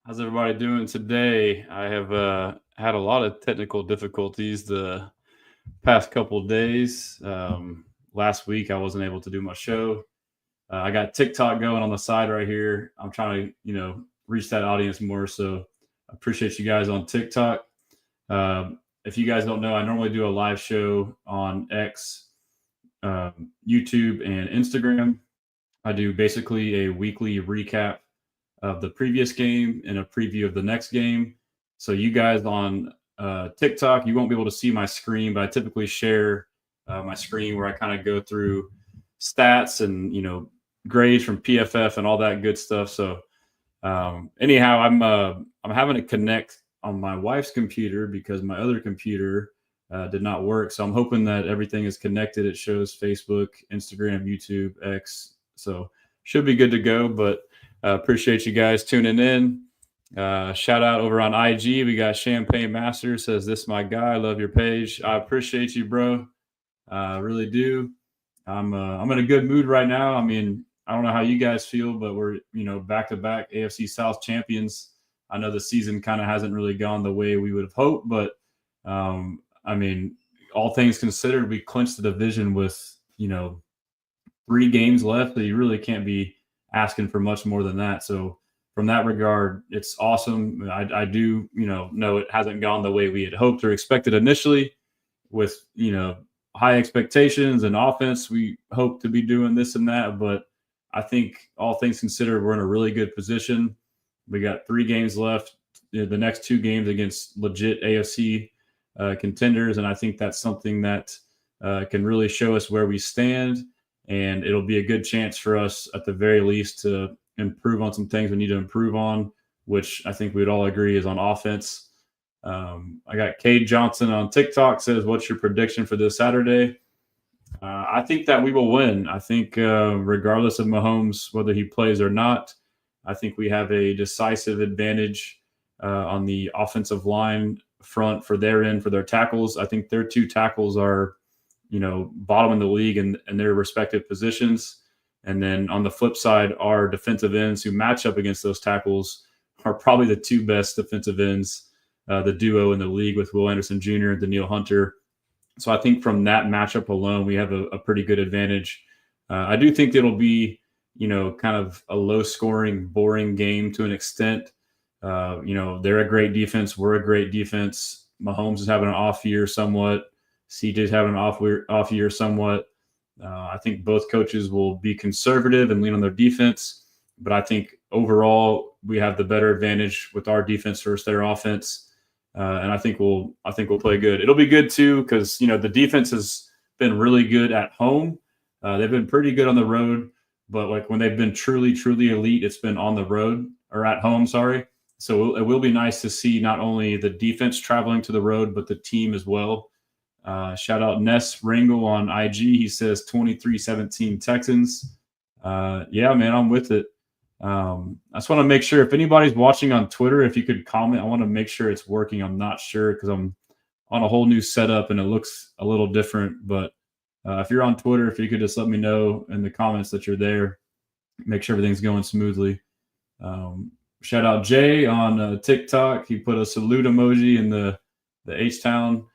How's everybody doing today? I have had a lot of technical difficulties the past couple of days. Last week I wasn't able to do my show. I got TikTok going on the side right here. I'm trying to, reach that audience more. So I appreciate you guys on TikTok. If you guys don't know, I normally do a live show on X, YouTube, and Instagram. I do basically a weekly recap of the previous game and a preview of the next game. So you guys on TikTok, you won't be able to see my screen, but I typically share my screen where I kind of go through stats and grades from PFF and all that good stuff. So anyhow, I'm having to connect on my wife's computer because my other computer did not work. So I'm hoping that everything is connected. It shows Facebook, Instagram, YouTube, X. So should be good to go. But appreciate you guys tuning in. Shout out over on IG. We got Champagne Master says, "This my guy. Love your page." I appreciate you, bro. I really do. I'm in a good mood right now. I mean, I don't know how you guys feel, but we're back to back AFC South champions. I know the season kind of hasn't really gone the way we would have hoped, but I mean, all things considered, we clinched the division with 3 games left, so you really can't be asking for much more than that. So from that regard, it's awesome. I do know it hasn't gone the way we had hoped or expected initially with high expectations and offense. We hope to be doing this and that, but I think all things considered, we're in a really good position. We got 3 games left. The next 2 games against legit AFC contenders, and I think that's something that can really show us where we stand, and it'll be a good chance for us at the very least to improve on some things we need to improve on, which I think we'd all agree is on offense. I got Cade Johnson on TikTok says, "What's your prediction for this Saturday?" I think that we will win. I think regardless of Mahomes, whether he plays or not, I think we have a decisive advantage on the offensive line front for their end, for their tackles. I think their 2 tackles are, bottom in the league in their respective positions. And then on the flip side, our defensive ends who match up against those tackles are probably the 2 best defensive ends, the duo in the league with Will Anderson Jr. and Daniil Hunter. So I think from that matchup alone, we have a pretty good advantage. I do think it'll be, kind of a low-scoring, boring game to an extent. They're a great defense. We're a great defense. Mahomes is having an off year somewhat. CJ's having an off year somewhat. I think both coaches will be conservative and lean on their defense, but I think overall we have the better advantage with our defense versus their offense. And I think we'll play good. It'll be good too because the defense has been really good at home. They've been pretty good on the road, but like when they've been truly elite, it's been on the road or at home. Sorry. So it will be nice to see not only the defense traveling to the road, but the team as well. Shout out Ness Ringle on IG. He says 23-17 Texans. Yeah, man, I'm with it. I just want to make sure if anybody's watching on Twitter, if you could comment, I want to make sure it's working. I'm not sure because I'm on a whole new setup and it looks a little different. But if you're on Twitter, if you could just let me know in the comments that you're there, make sure everything's going smoothly. Shout out Jay on TikTok. He put a salute emoji in the H-Town.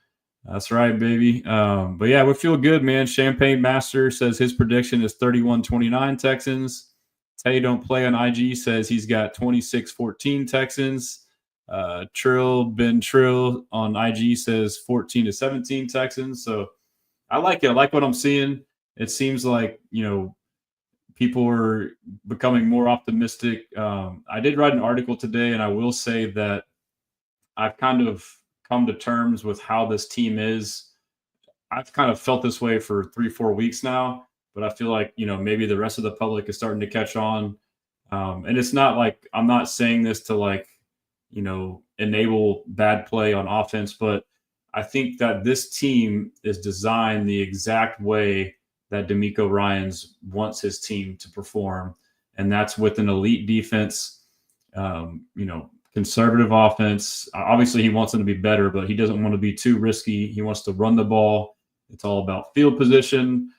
That's right, baby. But yeah, we feel good, man. Champagne Master says his prediction is 31-29 Texans. Tay Don't Play on IG says he's got 26-14 Texans. Ben Trill on IG says 14-17 Texans. So I like it. I like what I'm seeing. It seems like, people are becoming more optimistic. I did write an article today, and I will say that I've kind of come to terms with how this team is. I've kind of felt this way for 3-4 weeks now, but I feel like, maybe the rest of the public is starting to catch on. And it's not like I'm not saying this to enable bad play on offense, but I think that this team is designed the exact way that DeMeco Ryans wants his team to perform. And that's with an elite defense, conservative offense. Obviously, he wants them to be better, but he doesn't want to be too risky. He wants to run the ball. It's all about field position,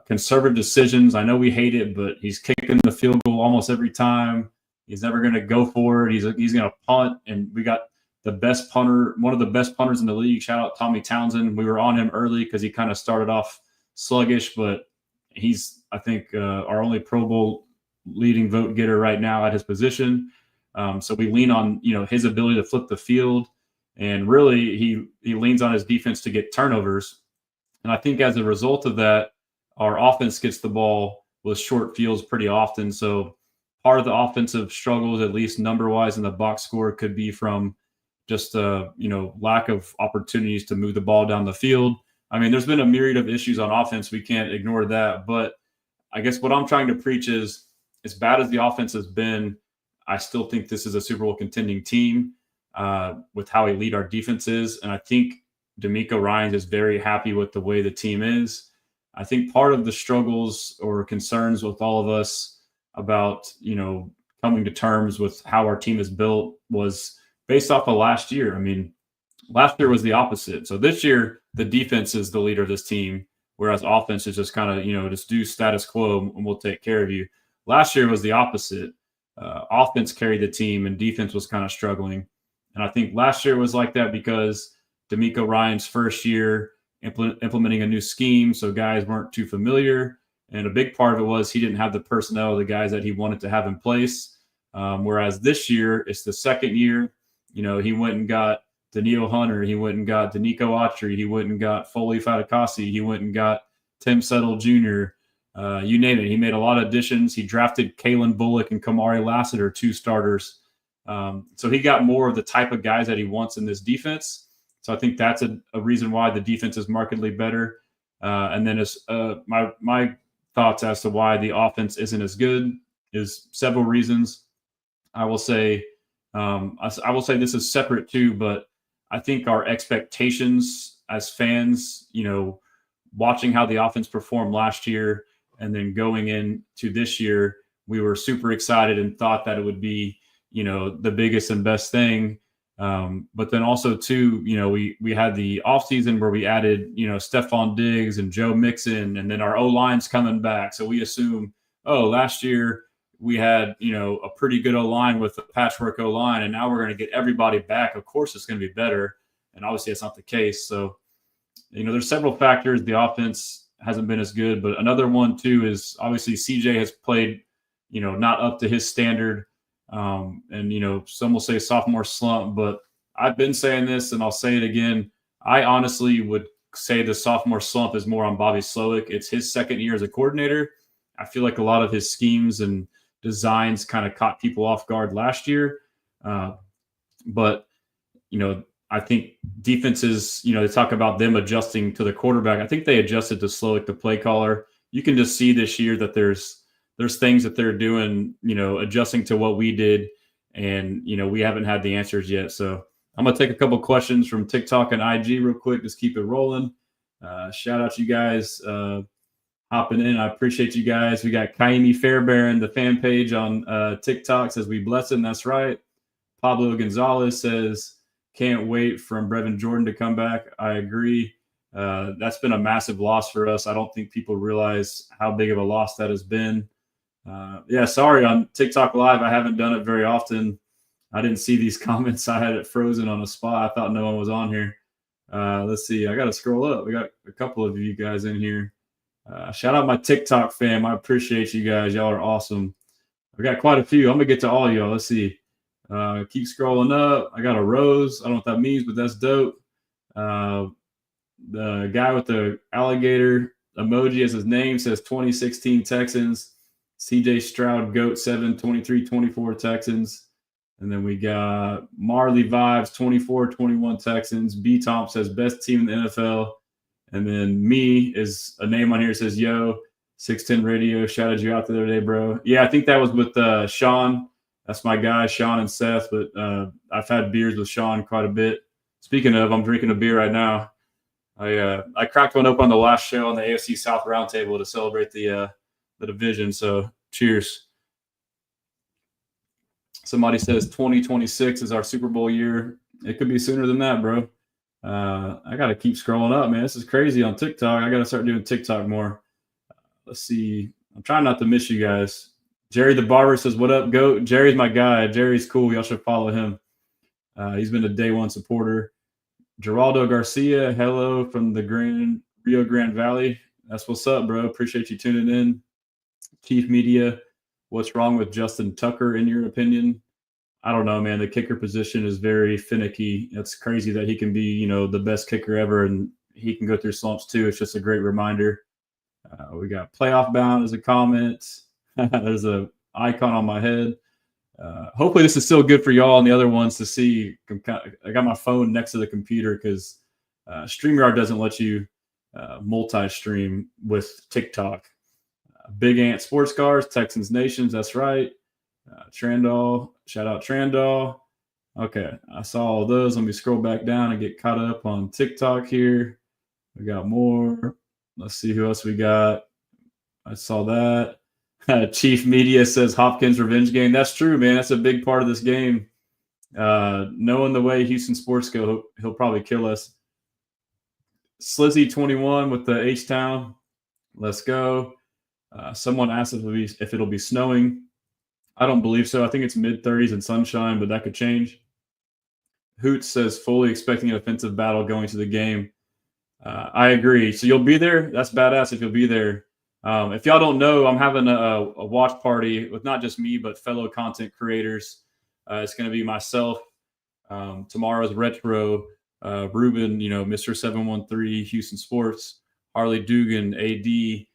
conservative decisions. I know we hate it, but he's kicking the field goal almost every time. He's never going to go for it. He's going to punt, and we got the best punter, one of the best punters in the league. Shout out Tommy Townsend. We were on him early because he kind of started off sluggish, but he's, I think, our only Pro Bowl leading vote getter right now at his position. So we lean on, his ability to flip the field, and really he leans on his defense to get turnovers. And I think as a result of that, our offense gets the ball with short fields pretty often. So part of the offensive struggles, at least number-wise in the box score, could be from just lack of opportunities to move the ball down the field. I mean, there's been a myriad of issues on offense. We can't ignore that. But I guess what I'm trying to preach is, as bad as the offense has been, I still think this is a Super Bowl contending team with how elite our defense is. And I think DeMeco Ryans is very happy with the way the team is. I think part of the struggles or concerns with all of us about, coming to terms with how our team is built was based off of last year. I mean, last year was the opposite. So this year, the defense is the leader of this team, whereas offense is just kind of, just do status quo and we'll take care of you. Last year was the opposite. Offense carried the team and defense was kind of struggling. And I think last year was like that because DeMeco Ryans' first year implementing a new scheme, so guys weren't too familiar. And a big part of it was he didn't have the personnel, the guys that he wanted to have in place. Whereas this year, it's the second year. He went and got Daniil Hunter. He went and got Danico Autry. He went and got Foley Fatukasi. He went and got Tim Settle Jr. You name it. He made a lot of additions. He drafted Kalen Bullock and Kamari Lassiter, 2 starters. So he got more of the type of guys that he wants in this defense. So I think that's a reason why the defense is markedly better. And then my thoughts as to why the offense isn't as good is several reasons. I will say this is separate too, but I think our expectations as fans, watching how the offense performed last year and then going into this year, we were super excited and thought that it would be, the biggest and best thing. But then also too, we had the offseason where we added, Stephon Diggs and Joe Mixon, and then our O-line's coming back. So we assume, last year we had, a pretty good O-line with a patchwork O-line, and now we're going to get everybody back. Of course it's going to be better. And obviously that's not the case. So, there's several factors. The offense hasn't been as good, but another one too is obviously CJ has played, not up to his standard. And some will say sophomore slump, but I've been saying this and I'll say it again. I honestly would say the sophomore slump is more on Bobby Slowick. It's his second year as a coordinator. I feel like a lot of his schemes and designs kind of caught people off guard last year. But I think defenses, they talk about them adjusting to the quarterback. I think they adjusted to Slowick, the play caller. You can just see this year that there's things that they're doing, adjusting to what we did. And, we haven't had the answers yet. So I'm going to take a couple questions from TikTok and IG real quick. Just keep it rolling. Shout out to you guys hopping in. I appreciate you guys. We got Kaimi Fairbairn, the fan page on TikTok, says we bless him. That's right. Pablo Gonzalez says, can't wait from Brevin Jordan to come back. I agree. That's been a massive loss for us. I don't think people realize how big of a loss that has been. Sorry, on TikTok Live, I haven't done it very often. I didn't see these comments. I had it frozen on the spot. I thought no one was on here. Let's see. I got to scroll up. We got a couple of you guys in here. Shout out my TikTok fam. I appreciate you guys. Y'all are awesome. I got quite a few. I'm going to get to all y'all. Let's see. Keep scrolling up. I got a rose. I don't know what that means, but that's dope. The guy with the alligator emoji as his name says 2016 Texans. CJ Stroud, GOAT 7, 23-24 Texans. And then we got Marley Vibes, 24-21 Texans. B Tomp says best team in the NFL. And then me is a name on here that says, yo, 610 Radio. Shouted you out the other day, bro. Yeah, I think that was with Sean. That's my guy, Sean and Seth. But I've had beers with Sean quite a bit. Speaking of, I'm drinking a beer right now. I cracked one open on the last show on the AFC South Roundtable to celebrate the division. So cheers. Somebody says 2026 is our Super Bowl year. It could be sooner than that, bro. I got to keep scrolling up, man. This is crazy on TikTok. I got to start doing TikTok more. Let's see. I'm trying not to miss you guys. Jerry the Barber says, "What up, GOAT?" Jerry's my guy. Jerry's cool. Y'all should follow him. He's been a day one supporter. Geraldo Garcia, hello from the Rio Grande Valley. That's what's up, bro. Appreciate you tuning in. Chief Media, what's wrong with Justin Tucker, in your opinion? I don't know, man. The kicker position is very finicky. It's crazy that he can be, the best kicker ever, and he can go through slumps too. It's just a great reminder. We got playoff bound as a comment. There's a icon on my head. Hopefully this is still good for y'all and the other ones to see. I got my phone next to the computer because StreamYard doesn't let you multi-stream with TikTok. Big Ant Sports Cars, Texans Nations, that's right. Trandall, shout out Trandall. Okay, I saw all those. Let me scroll back down and get caught up on TikTok here. We got more. Let's see who else we got. I saw that. Chief Media says Hopkins revenge game. That's true, man. That's a big part of this game. Knowing the way Houston sports go, he'll probably kill us. Slizzy21 with the H-Town. Let's go. Someone asked if it'll be snowing. I don't believe so. I think it's mid-30s and sunshine, but that could change. Hoots says fully expecting an offensive battle going to the game. I agree. So you'll be there? That's badass if you'll be there. If y'all don't know, I'm having a watch party with not just me, but fellow content creators. It's going to be myself, tomorrow's Retro, Ruben, Mr. 713, Houston Sports, Harley Dugan, AD.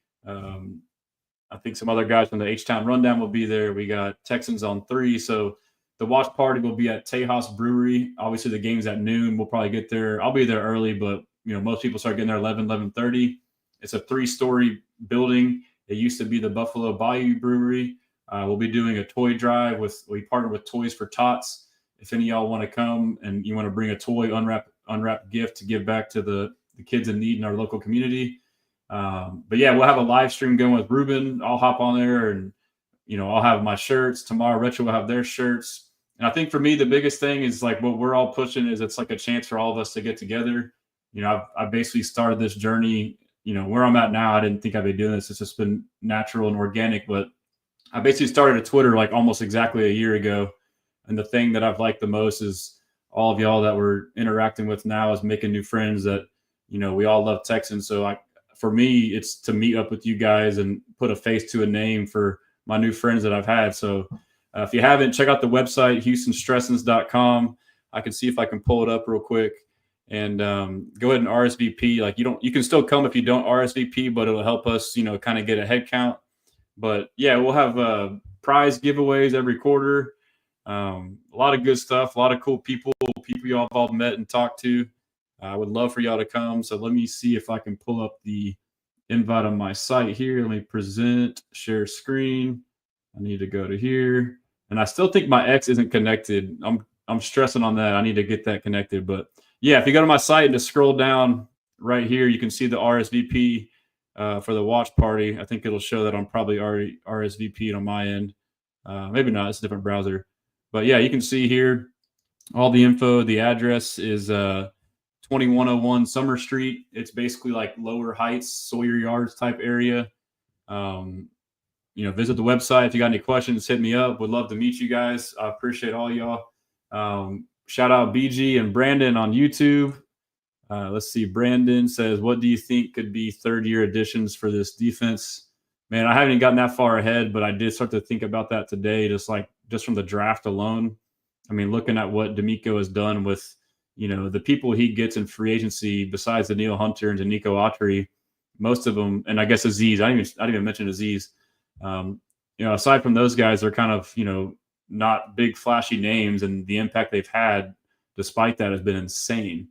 I think some other guys from the H-Town Rundown will be there. We got Texans on 3. So the watch party will be at Tejas Brewery. Obviously, the game's at noon. We'll probably get there. I'll be there early, but, most people start getting there 11:30. It's a 3-story building. It used to be the Buffalo Bayou Brewery. We'll be doing a toy drive. We partnered with Toys for Tots. If any of y'all want to come and you want to bring a toy unwrapped gift to give back to the kids in need in our local community. But yeah, we'll have a live stream going with Ruben. I'll hop on there and, I'll have my shirts. Tomorrow, Retro will have their shirts. And I think for me, the biggest thing is like what we're all pushing is it's like a chance for all of us to get together. I've basically started this journey, where I'm at now. I didn't think I'd be doing this. It's just been natural and organic, but I basically started a Twitter like almost exactly a year ago. And the thing that I've liked the most is all of y'all that we're interacting with now is making new friends that, we all love Texans. So for me, it's to meet up with you guys and put a face to a name for my new friends that I've had. So if you haven't, check out the website, HoustonStressans.com. I can see if I can pull it up real quick and go ahead and RSVP. Like you can still come if you don't RSVP, but it'll help us, kind of get a head count. But yeah, we'll have prize giveaways every quarter. A lot of good stuff, a lot of cool people y'all have all met and talked to. I would love for y'all to come. So let me see if I can pull up the invite on my site here. Let me present, share screen. I need to go to here. And I still think my X isn't connected. I'm stressing on that. I need to get that connected. But yeah, if you go to my site and just scroll down right here, you can see the RSVP for the watch party. I think it'll show that I'm probably already RSVP'd on my end. Maybe not. It's a different browser. But yeah, you can see here all the info. The address is 2101 Summer Street. It's basically like Lower Heights, Sawyer Yards type area. Visit the website. If you got any questions, hit me up. Would love to meet you guys. I appreciate all y'all. Shout out BG and Brandon on YouTube. Let's see. Brandon says, what do you think could be third-year additions for this defense? Man, I haven't gotten that far ahead, but I did start to think about that today, just from the draft alone. I mean, looking at what D'Amico has done with, the people he gets in free agency besides Daniil Hunter and Danico Autry, most of them, and I guess Aziz. I didn't even mention Aziz. Aside from those guys, they're kind of, not big flashy names, and the impact they've had despite that has been insane.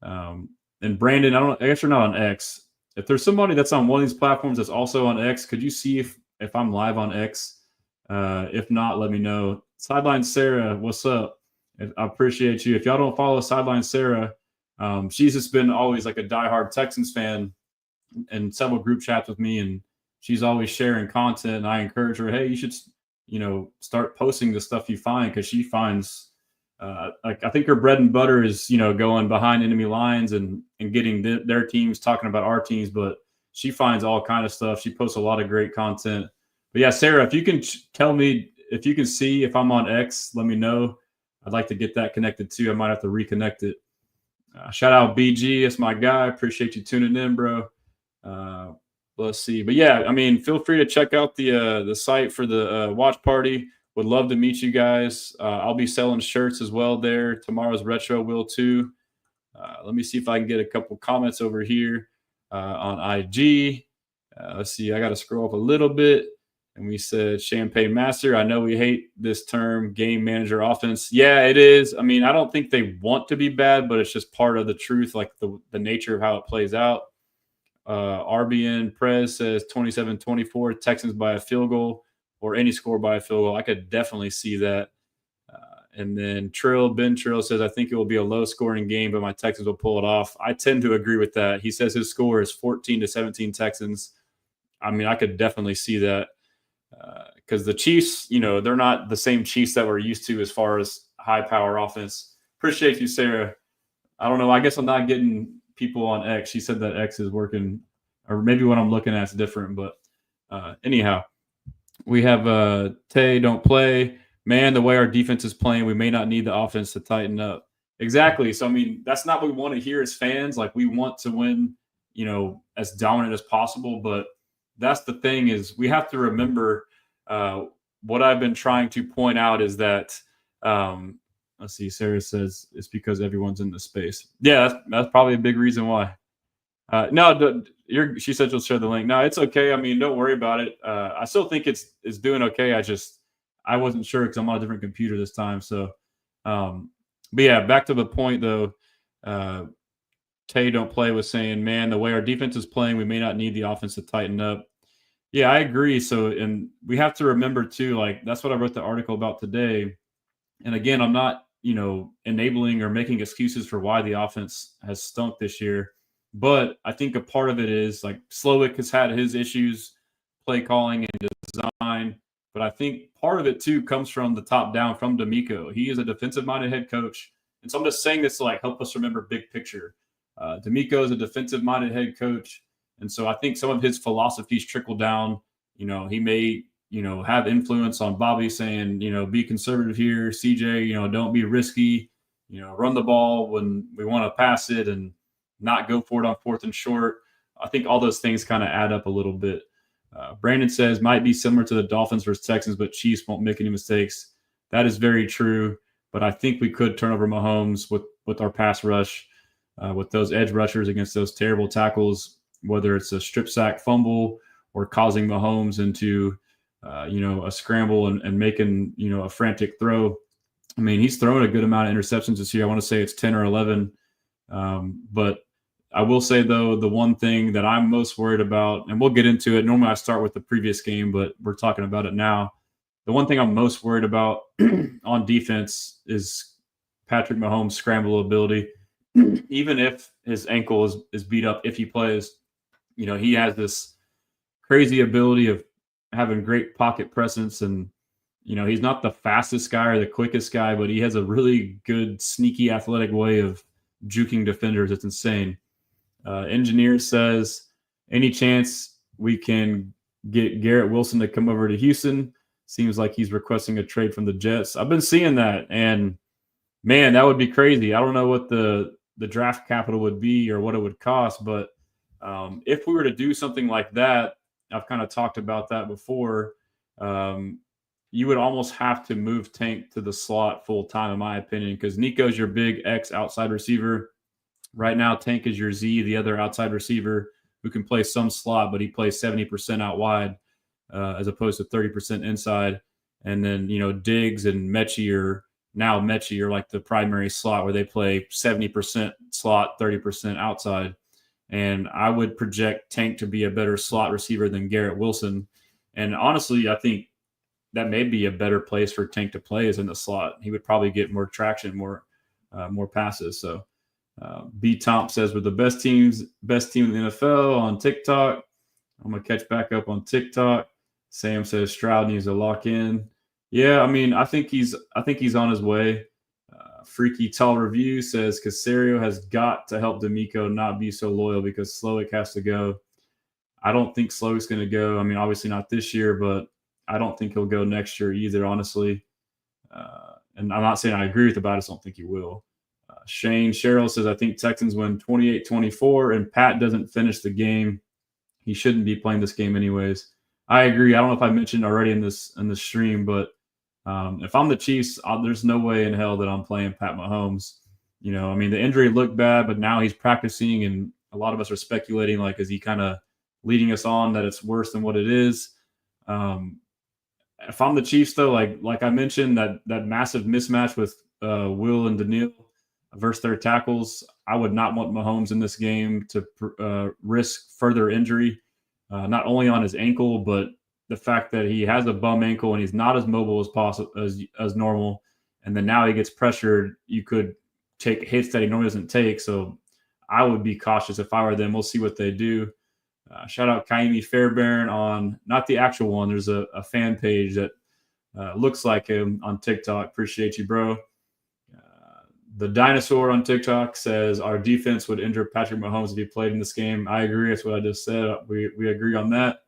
And Brandon, I guess you're not on X. If there's somebody that's on one of these platforms that's also on X, could you see if I'm live on X? If not, let me know. Sideline Sarah, what's up? I appreciate you. If y'all don't follow Sideline Sarah, she's just been always like a diehard Texans fan in several group chats with me, and she's always sharing content. And I encourage her, hey, you should, start posting the stuff you find, because she finds, I think her bread and butter is, going behind enemy lines and getting their teams talking about our teams, but she finds all kind of stuff. She posts a lot of great content. But yeah, Sarah, if you can tell me if you can see if I'm on X, let me know. I'd like to get that connected too. I might have to reconnect it. Shout out BG, it's my guy. Appreciate you tuning in, bro. Uh, let's see, but yeah, I mean, feel free to check out the site for the watch party. Would love to meet you guys. I'll be selling shirts as well there. Tomorrow's retro will too. Let me see if I can get a couple comments over here on IG. Let's see, I got to scroll up a little bit. And we said Champagne Master. I know we hate this term, game manager offense. Yeah, it is. I mean, I don't think they want to be bad, but it's just part of the truth, like the nature of how it plays out. RBN Prez says 27-24, Texans by a field goal or any score by a field goal. I could definitely see that. And then Ben Trill says, I think it will be a low scoring game, but my Texans will pull it off. I tend to agree with that. He says his score is 14-17 Texans. I mean, I could definitely see that because the Chiefs, they're not the same Chiefs that we're used to as far as high power offense. Appreciate you, Sarah. I don't know. I guess I'm not getting people on X. She said that X is working, or maybe what I'm looking at is different. But anyhow, we have Tay don't play. Man, the way our defense is playing, we may not need the offense to tighten up. Exactly. So, I mean, that's not what we want to hear as fans. Like, we want to win, as dominant as possible. But that's the thing is we have to remember what I've been trying to point out is that, let's see, Sarah says it's because everyone's in the space. Yeah, that's probably a big reason why. No, she said she'll share the link. No, it's okay. I mean, don't worry about it. I still think it's doing okay. I wasn't sure because I'm on a different computer this time. So, but yeah, back to the point though. Tay don't play was saying, man, the way our defense is playing, we may not need the offense to tighten up. Yeah, I agree. So, and we have to remember too, like that's what I wrote the article about today. And again, I'm not, enabling or making excuses for why the offense has stunk this year. But I think a part of it is like Slowick has had his issues, play calling and design. But I think part of it too comes from the top down from D'Amico. He is a defensive-minded head coach. And so I'm just saying this to like help us remember big picture. D'Amico is a defensive-minded head coach. And so I think some of his philosophies trickle down. He may, have influence on Bobby saying, be conservative here. CJ, don't be risky. Run the ball when we want to pass it and not go for it on 4th and short. I think all those things kind of add up a little bit. Brandon says, might be similar to the Dolphins versus Texans, but Chiefs won't make any mistakes. That is very true. But I think we could turn over Mahomes with our pass rush, with those edge rushers against those terrible tackles, whether it's a strip sack fumble or causing Mahomes into, a scramble and making, a frantic throw. I mean, he's thrown a good amount of interceptions this year. I want to say it's 10 or 11. But I will say, though, the one thing that I'm most worried about, and we'll get into it. Normally I start with the previous game, but we're talking about it now. The one thing I'm most worried about on defense is Patrick Mahomes' scramble ability. Even if his ankle is beat up, if he plays, he has this crazy ability of having great pocket presence. And, he's not the fastest guy or the quickest guy, but he has a really good, sneaky, athletic way of juking defenders. It's insane. Engineer says, any chance we can get Garrett Wilson to come over to Houston? Seems like he's requesting a trade from the Jets. I've been seeing that, and man, that would be crazy. I don't know what the draft capital would be or what it would cost, but if we were to do something like that, I've kind of talked about that before. You would almost have to move Tank to the slot full time, in my opinion, because Nico's your big X outside receiver. Right now, Tank is your Z, the other outside receiver who can play some slot, but he plays 70% out wide as opposed to 30% inside. And then, Diggs and Mechie are like the primary slot where they play 70% slot, 30% outside. And I would project Tank to be a better slot receiver than Garrett Wilson. And honestly, I think that may be a better place for Tank to play is in the slot. He would probably get more traction, more passes. So B. Tomp says, we're the best team in the NFL on TikTok. I'm going to catch back up on TikTok. Sam says Stroud needs to lock in. Yeah, I mean, I think he's on his way. Freaky Tall Review says Casario has got to help D'Amico not be so loyal because Slowick has to go. I don't think Slowick's going to go. I mean, obviously not this year, but I don't think he'll go next year either, honestly. And I'm not saying I agree with it, but I just don't think he will. Shane Sherrill says, I think Texans win 28-24 and Pat doesn't finish the game. He shouldn't be playing this game anyways. I agree. I don't know if I mentioned already in this stream, but if I'm the Chiefs, there's no way in hell that I'm playing Pat Mahomes. You know, I mean, the injury looked bad, but now he's practicing, and a lot of us are speculating, like, is he kind of leading us on that it's worse than what it is? If I'm the Chiefs, though, like I mentioned, that massive mismatch with Will and Daniil versus their tackles, I would not want Mahomes in this game to risk further injury, not only on his ankle, but the fact that he has a bum ankle and he's not as mobile as possible as normal. And then now he gets pressured. You could take hits that he normally doesn't take. So I would be cautious if I were them. We'll see what they do. Shout out Kaimi Fairbairn on, not the actual one. There's a fan page that looks like him on TikTok. Appreciate you, bro. The dinosaur on TikTok says our defense would injure Patrick Mahomes if he played in this game. I agree. That's what I just said. We agree on that.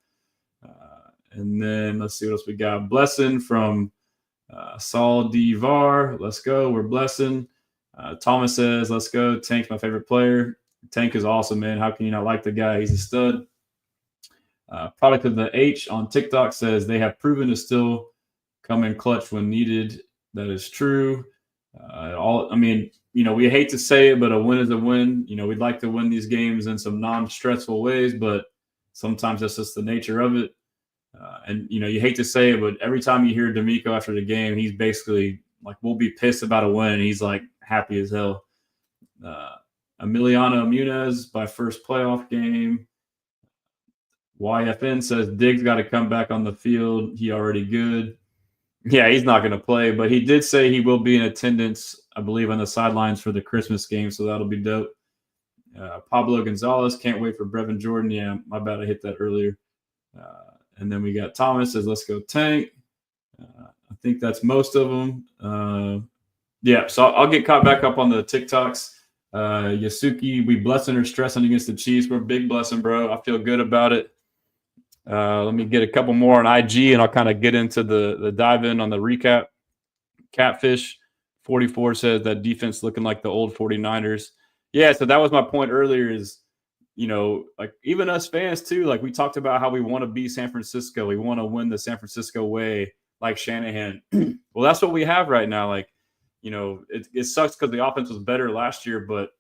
And then let's see what else we got. Blessing from Saul D. Var. Let's go. We're blessing. Thomas says, let's go. Tank's my favorite player. Tank is awesome, man. How can you not like the guy? He's a stud. Product of the H on TikTok says they have proven to still come in clutch when needed. That is true. I mean, you know, we hate to say it, but a win is a win. You know, we'd like to win these games in some non-stressful ways, but sometimes that's just the nature of it. And, you know, you hate to say it, but every time you hear D'Amico after the game, he's basically like, we'll be pissed about a win. He's like happy as hell. Emiliano Munez, by first playoff game. YFN says Diggs got to come back on the field. He already good. Yeah, he's not going to play, but he did say he will be in attendance, I believe, on the sidelines for the Christmas game, so that'll be dope. Pablo Gonzalez, can't wait for Brevin Jordan. Yeah, my bad, I hit that earlier. And then we got Thomas says, let's go Tank. I think that's most of them. Yeah, so I'll get caught back up on the TikToks. Yasuki, we blessing or stressing against the Chiefs. We're big blessing, bro. I feel good about it. Let me get a couple more on IG, and I'll kind of get into the dive in on the recap. Catfish 44 says that defense looking like the old 49ers. Yeah, so that was my point earlier is, you know, like even us fans too, like we talked about how we want to be San Francisco. We want to win the San Francisco way like Shanahan. Well, that's what we have right now. Like, you know, it sucks because the offense was better last year, but,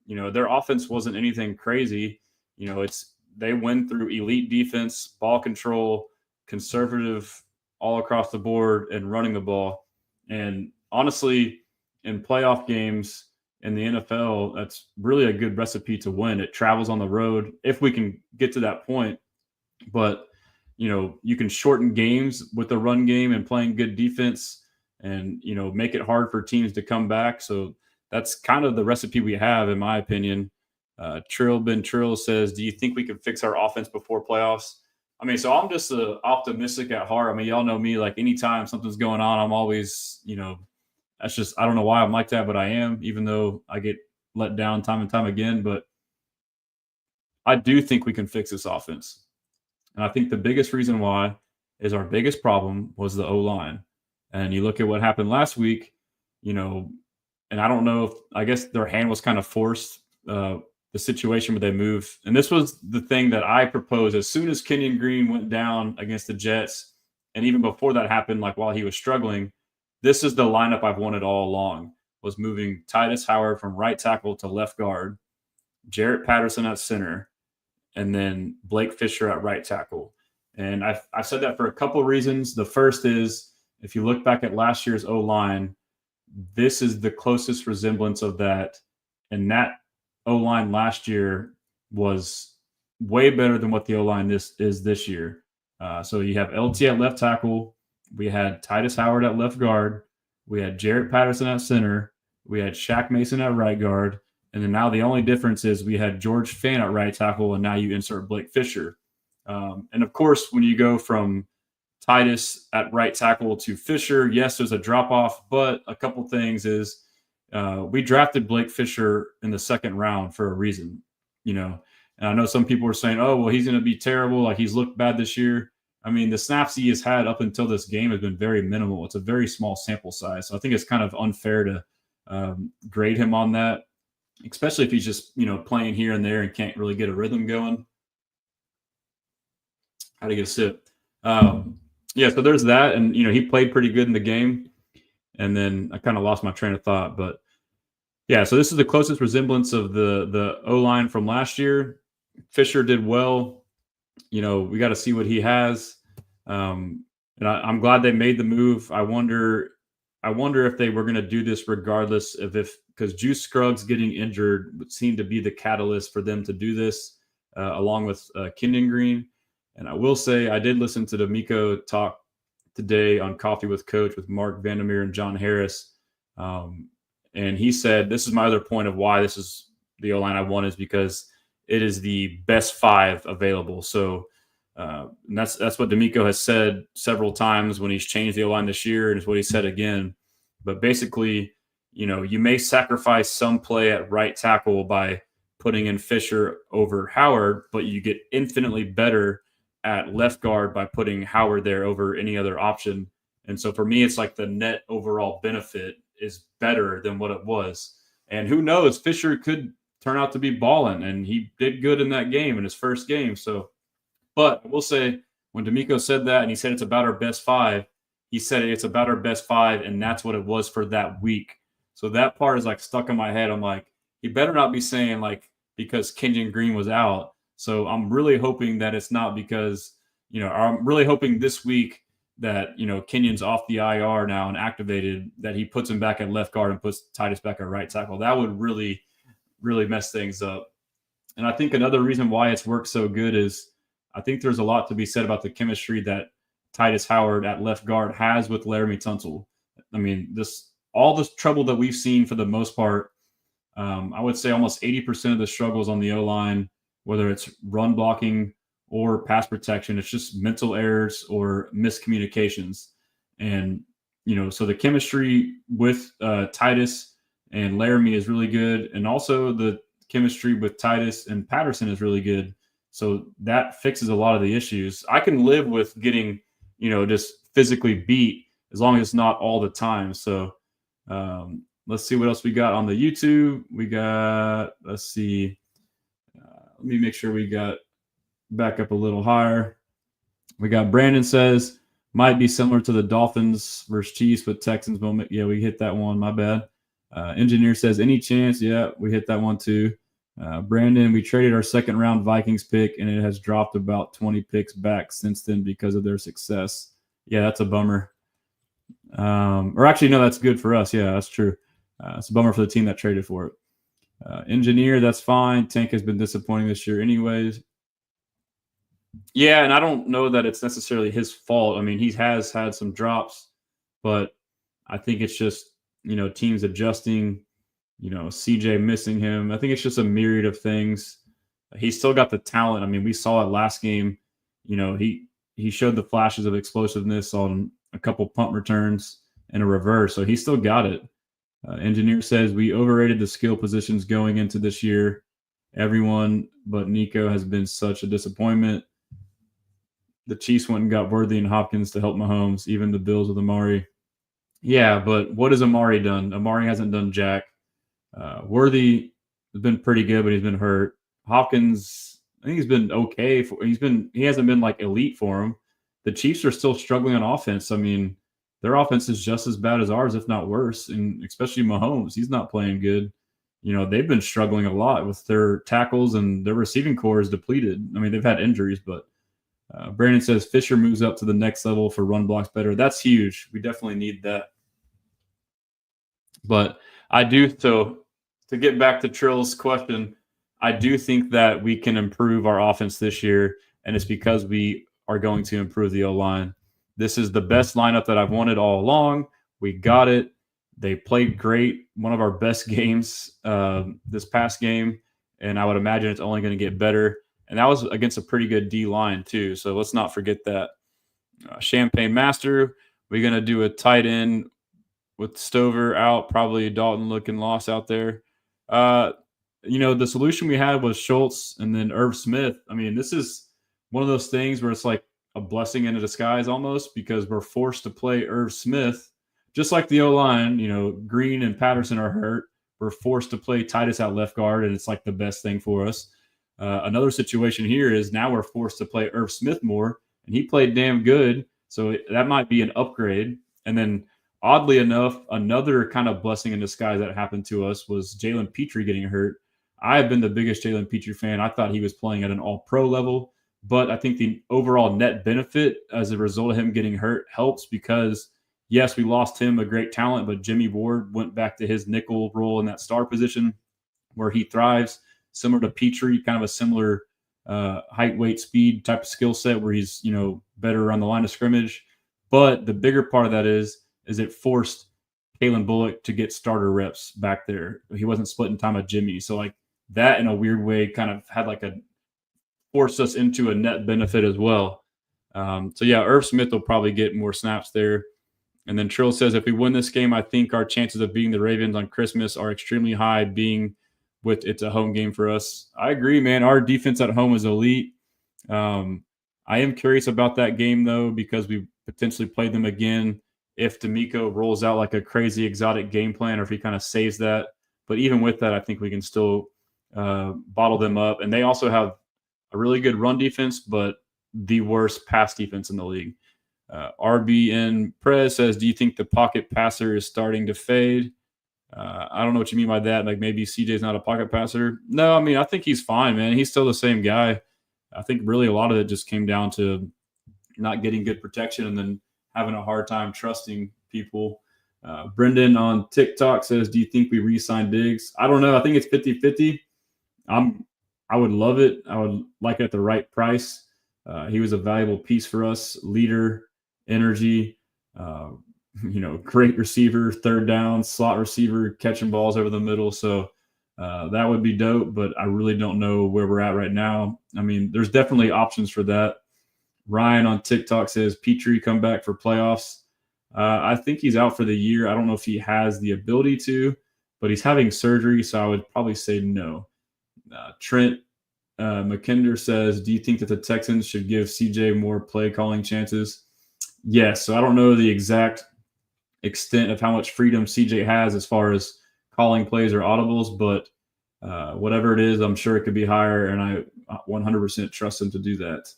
you know, their offense wasn't anything crazy. You know, they win through elite defense, ball control, conservative all across the board, and running the ball. And honestly, in playoff games in the NFL, that's really a good recipe to win. It travels on the road if we can get to that point. But, you know, you can shorten games with the run game and playing good defense and, you know, make it hard for teams to come back. So that's kind of the recipe we have, in my opinion. Trill Ben Trill says, do you think we can fix our offense before playoffs? I mean, so I'm just optimistic at heart. I mean, y'all know me, like anytime something's going on, I'm always, you know, that's just, I don't know why I'm like that, but I am, even though I get let down time and time again. But I do think we can fix this offense. And I think the biggest reason why is our biggest problem was the O-line. And you look at what happened last week, you know, and I don't know if, I guess their hand was kind of forced, the situation where they moved. And this was the thing that I proposed as soon as Kenyon Green went down against the Jets. And even before that happened, like while he was struggling, this is the lineup I've wanted all along, was moving Titus Howard from right tackle to left guard, Jarrett Patterson at center, and then Blake Fisher at right tackle. And I've said that for a couple of reasons. The first is, if you look back at last year's O-line, this is the closest resemblance of that. And that O-line last year was way better than what the O-line is this year. So you have LT at left tackle. We had Titus Howard at left guard. We had Jarrett Patterson at center. We had Shaq Mason at right guard. And then now the only difference is we had George Fant at right tackle, and now you insert Blake Fisher. And, of course, when you go from Titus at right tackle to Fisher, yes, there's a drop-off, but a couple things is we drafted Blake Fisher in the second round for a reason, you know. And I know some people were saying, oh, well, he's going to be terrible. Like, he's looked bad this year. I mean, the snaps he has had up until this game has been very minimal. It's a very small sample size. So I think it's kind of unfair to grade him on that, especially if he's just, playing here and there and can't really get a rhythm going. How to get a sip. Yeah, so there's that. And, he played pretty good in the game. And then I kind of lost my train of thought. But, yeah, so this is the closest resemblance of the O-line from last year. Fisher did well. We got to see what he has. And I'm glad they made the move. I wonder if they were going to do this regardless of because Juice Scruggs getting injured would seem to be the catalyst for them to do this, along with Kenyon Green. And I will say I did listen to D'Amico talk today on Coffee with Coach with Mark Vandermeer and John Harris. And he said, this is my other point of why this is the O-line I want, is because it is the best 5 available. So and that's what D'Amico has said several times when he's changed the O-line this year, and it's what he said again. But basically, you may sacrifice some play at right tackle by putting in Fisher over Howard, but you get infinitely better at left guard by putting Howard there over any other option. And so for me, it's like the net overall benefit is better than what it was. And who knows, Fisher could turn out to be balling, and he did good in that game, in his first game. So, but I will say, when D'Amico said that, and he said it's about our best 5, he said it's about our best 5, and that's what it was for that week. So that part is like stuck in my head. I'm like, he better not be saying like because Kenyon Green was out. So I'm really hoping that it's not because, I'm really hoping this week that, Kenyon's off the IR now and activated, that he puts him back at left guard and puts Titus back at right tackle. That would really, really mess things up. And I think another reason why it's worked so good is I think there's a lot to be said about the chemistry that Titus Howard at left guard has with Laramie Tunsil. I mean, all the trouble that we've seen for the most part, I would say almost 80% of the struggles on the O-line, whether it's run blocking or pass protection, it's just mental errors or miscommunications. And, so the chemistry with Titus and Laramie is really good. And also the chemistry with Titus and Patterson is really good. So that fixes a lot of the issues. I can live with getting, just physically beat as long as it's not all the time. So let's see what else we got on the YouTube. We got, let's see. Let me make sure we got back up a little higher. We got Brandon says, might be similar to the Dolphins versus Chiefs with Texans moment. Yeah, we hit that one. My bad. Engineer says, any chance? Yeah, we hit that one too. Brandon, we traded our second round Vikings pick, and it has dropped about 20 picks back since then because of their success. Yeah, that's a bummer. Or actually, no, that's good for us. Yeah, that's true. It's a bummer for the team that traded for it. Engineer, that's fine. Tank has been disappointing this year anyways. Yeah, and I don't know that it's necessarily his fault. I mean, he has had some drops, but I think it's just, teams adjusting, CJ missing him. I think it's just a myriad of things. He's still got the talent. I mean, we saw it last game. He showed the flashes of explosiveness on a couple punt returns and a reverse, so he's still got it. Engineer says, we overrated the skill positions going into this year. Everyone but Nico has been such a disappointment. The Chiefs went and got Worthy and Hopkins to help Mahomes, even the Bills with Amari. Yeah, but what has Amari done? Amari hasn't done jack. Worthy has been pretty good, but he's been hurt. Hopkins, I think he's been okay. He hasn't been like elite for him. The Chiefs are still struggling on offense. I mean, their offense is just as bad as ours, if not worse. And especially Mahomes, he's not playing good. They've been struggling a lot with their tackles, and their receiving core is depleted. I mean, they've had injuries, but Brandon says Fisher moves up to the next level for run blocks better. That's huge. We definitely need that. But I do, so to get back to Trill's question, I do think that we can improve our offense this year, and it's because we are going to improve the O-line. This is the best lineup that I've wanted all along. We got it. They played great. One of our best games this past game, and I would imagine it's only going to get better. And that was against a pretty good D line too. So let's not forget that. Champagne Master, we're going to do a tight end with Stover out, probably Dalton looking lost out there. The solution we had was Schultz and then Irv Smith. I mean, this is one of those things where it's like, a blessing in a disguise almost, because we're forced to play Irv Smith, just like the O-line. Green and Patterson are hurt. We're forced to play Titus at left guard, and it's like the best thing for us. Another situation here is now we're forced to play Irv Smith more, and he played damn good. So that might be an upgrade. And then, oddly enough, another kind of blessing in disguise that happened to us was Jalen Petrie getting hurt. I have been the biggest Jalen Petrie fan. I thought he was playing at an all-pro level, but I think the overall net benefit as a result of him getting hurt helps because, yes, we lost him, a great talent, but Jimmy Ward went back to his nickel role in that star position where he thrives, similar to Petrie, kind of a similar height, weight, speed type of skill set where he's, better around the line of scrimmage. But the bigger part of that is it forced Kalen Bullock to get starter reps back there. He wasn't splitting time with Jimmy. So like that in a weird way kind of had like forced us into a net benefit as well. So yeah, Irv Smith will probably get more snaps there. And then Trill says, if we win this game, I think our chances of beating the Ravens on Christmas are extremely high, being with it's a home game for us. I agree, man. Our defense at home is elite. I am curious about that game, though, because we potentially play them again if D'Amico rolls out like a crazy exotic game plan or if he kind of saves that. But even with that, I think we can still bottle them up. And they also have a really good run defense, but the worst pass defense in the league. RBN Prez says, do you think the pocket passer is starting to fade? I don't know what you mean by that. Like maybe CJ's not a pocket passer. No, I mean, I think he's fine, man. He's still the same guy. I think really a lot of it just came down to not getting good protection and then having a hard time trusting people. Brendan on TikTok says, do you think we re-sign Diggs? I don't know. I think it's 50-50. I would love it. I would like it at the right price. He was a valuable piece for us, leader, energy, great receiver, third down, slot receiver, catching balls over the middle. So that would be dope, but I really don't know where we're at right now. I mean, there's definitely options for that. Ryan on TikTok says, Petrie come back for playoffs. I think he's out for the year. I don't know if he has the ability to, but he's having surgery, so I would probably say no. Trent McKinder says, do you think that the Texans should give CJ more play calling chances? Yes. So I don't know the exact extent of how much freedom CJ has as far as calling plays or audibles, but whatever it is, I'm sure it could be higher, and I 100% trust him to do that.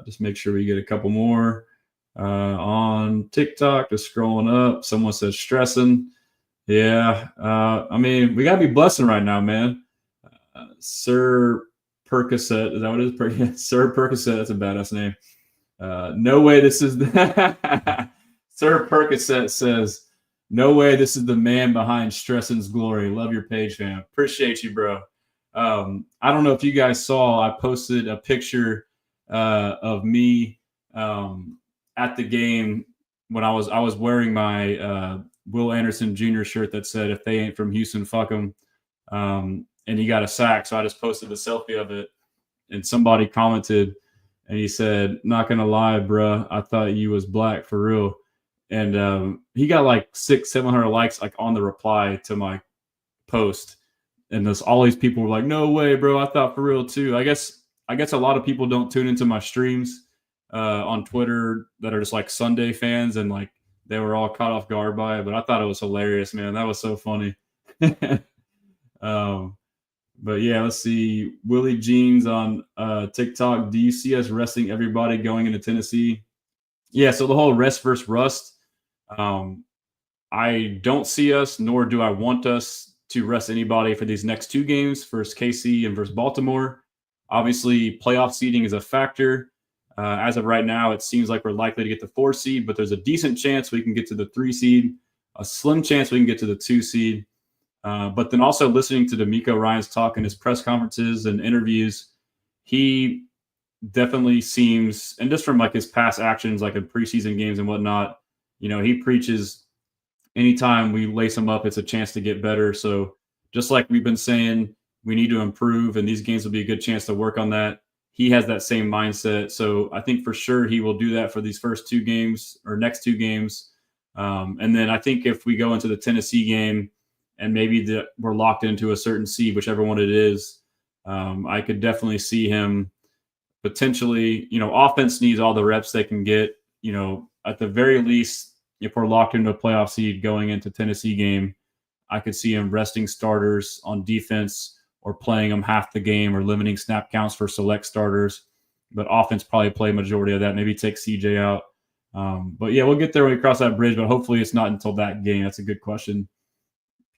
Just make sure we get a couple more. On TikTok, just scrolling up, someone says Stressan. Yeah. I mean, we got to be blessing right now, man. Sir Percocet, is that what it is? Sir Percocet, that's a badass name. No way this is Sir Percocet says, no way this is the man behind Stressan's glory. Love your page, fam. Appreciate you, bro. I don't know if you guys saw, I posted a picture of me at the game when I was wearing my Will Anderson Jr. shirt that said, if they ain't from Houston, fuck them. And he got a sack. So I just posted a selfie of it, and somebody commented and he said, not going to lie, bruh, I thought you was black for real. And he got like 600-700 likes like on the reply to my post. And all these people were like, no way, bro. I thought for real too. I guess a lot of people don't tune into my streams on Twitter that are just like Sunday fans, and like they were all caught off guard by it. But I thought it was hilarious, man. That was so funny. But yeah, let's see. Willie Jeans on TikTok. Do you see us resting everybody going into Tennessee? Yeah, so the whole rest versus rust, I don't see us, nor do I want us to rest anybody for these next two games, versus KC and versus Baltimore. Obviously, playoff seeding is a factor. As of right now, it seems like we're likely to get the 4 seed, but there's a decent chance we can get to the 3 seed, a slim chance we can get to the 2 seed. But then also listening to D'Amico Ryan's talk in his press conferences and interviews, he definitely seems, and just from like his past actions, like in preseason games and whatnot, he preaches anytime we lace him up, it's a chance to get better. So just like we've been saying, we need to improve, and these games will be a good chance to work on that. He has that same mindset. So I think for sure he will do that for these first 2 games or next 2 games. And then I think if we go into the Tennessee game, and maybe we're locked into a certain seed, whichever one it is, I could definitely see him potentially, offense needs all the reps they can get. At the very least, if we're locked into a playoff seed going into Tennessee game, I could see him resting starters on defense or playing them half the game or limiting snap counts for select starters. But offense probably play majority of that. Maybe take CJ out. But yeah, we'll get there when we cross that bridge. But hopefully it's not until that game. That's a good question.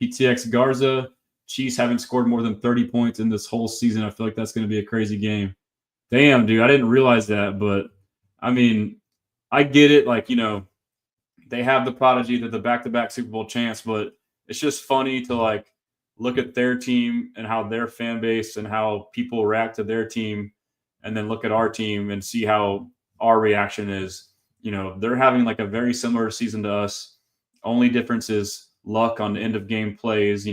PTX Garza, Chiefs haven't scored more than 30 points in this whole season. I feel like that's going to be a crazy game. Damn, dude, I didn't realize that. But I mean, I get it. Like, they have the prodigy, they're the back-to-back Super Bowl champs, but it's just funny to like look at their team and how their fan base and how people react to their team, and then look at our team and see how our reaction is. They're having like a very similar season to us. Only difference is luck on the end of game plays,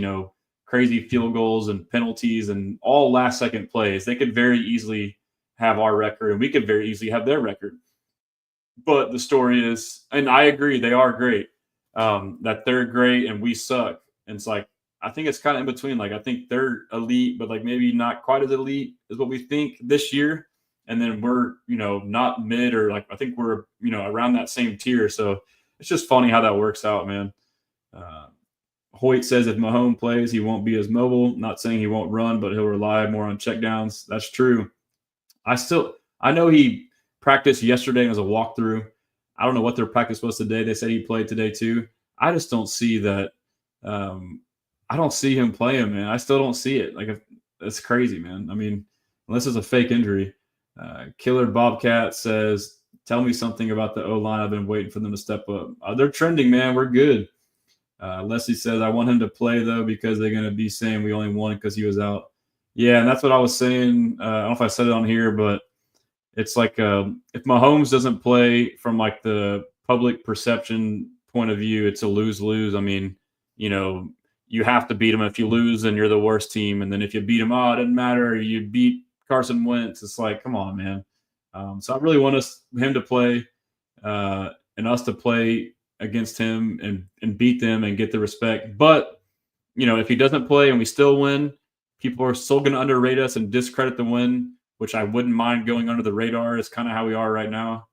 crazy field goals and penalties and all last second plays. They could very easily have our record and we could very easily have their record. But the story is, and I agree, they are great, that they're great and we suck. And it's like, I think it's kind of in between. Like, I think they're elite, but like maybe not quite as elite as what we think this year. And then we're, not mid, or like, I think we're, around that same tier. So it's just funny how that works out, man. Hoyt says if Mahomes plays, he won't be as mobile. Not saying he won't run, but he'll rely more on checkdowns. That's true. I know he practiced yesterday as a walkthrough. I don't know what their practice was today. They said he played today too. I just don't see that. I don't see him playing, man. I still don't see it. Like, it's crazy, man. I mean, unless it's a fake injury. Killer Bobcat says, tell me something about the O-line. I've been waiting for them to step up. They're trending, man. We're good. Leslie says, I want him to play, though, because they're going to be saying we only won because he was out. Yeah, and that's what I was saying. I don't know if I said it on here, but it's like if Mahomes doesn't play from like the public perception point of view, it's a lose-lose. I mean, you have to beat him. If you lose, then you're the worst team. And then if you beat him, it doesn't matter. You beat Carson Wentz. It's like, come on, man. So I really want him to play and us to play against him and beat them and get the respect. But, if he doesn't play and we still win, people are still going to underrate us and discredit the win, which I wouldn't mind going under the radar. It's kind of how we are right now.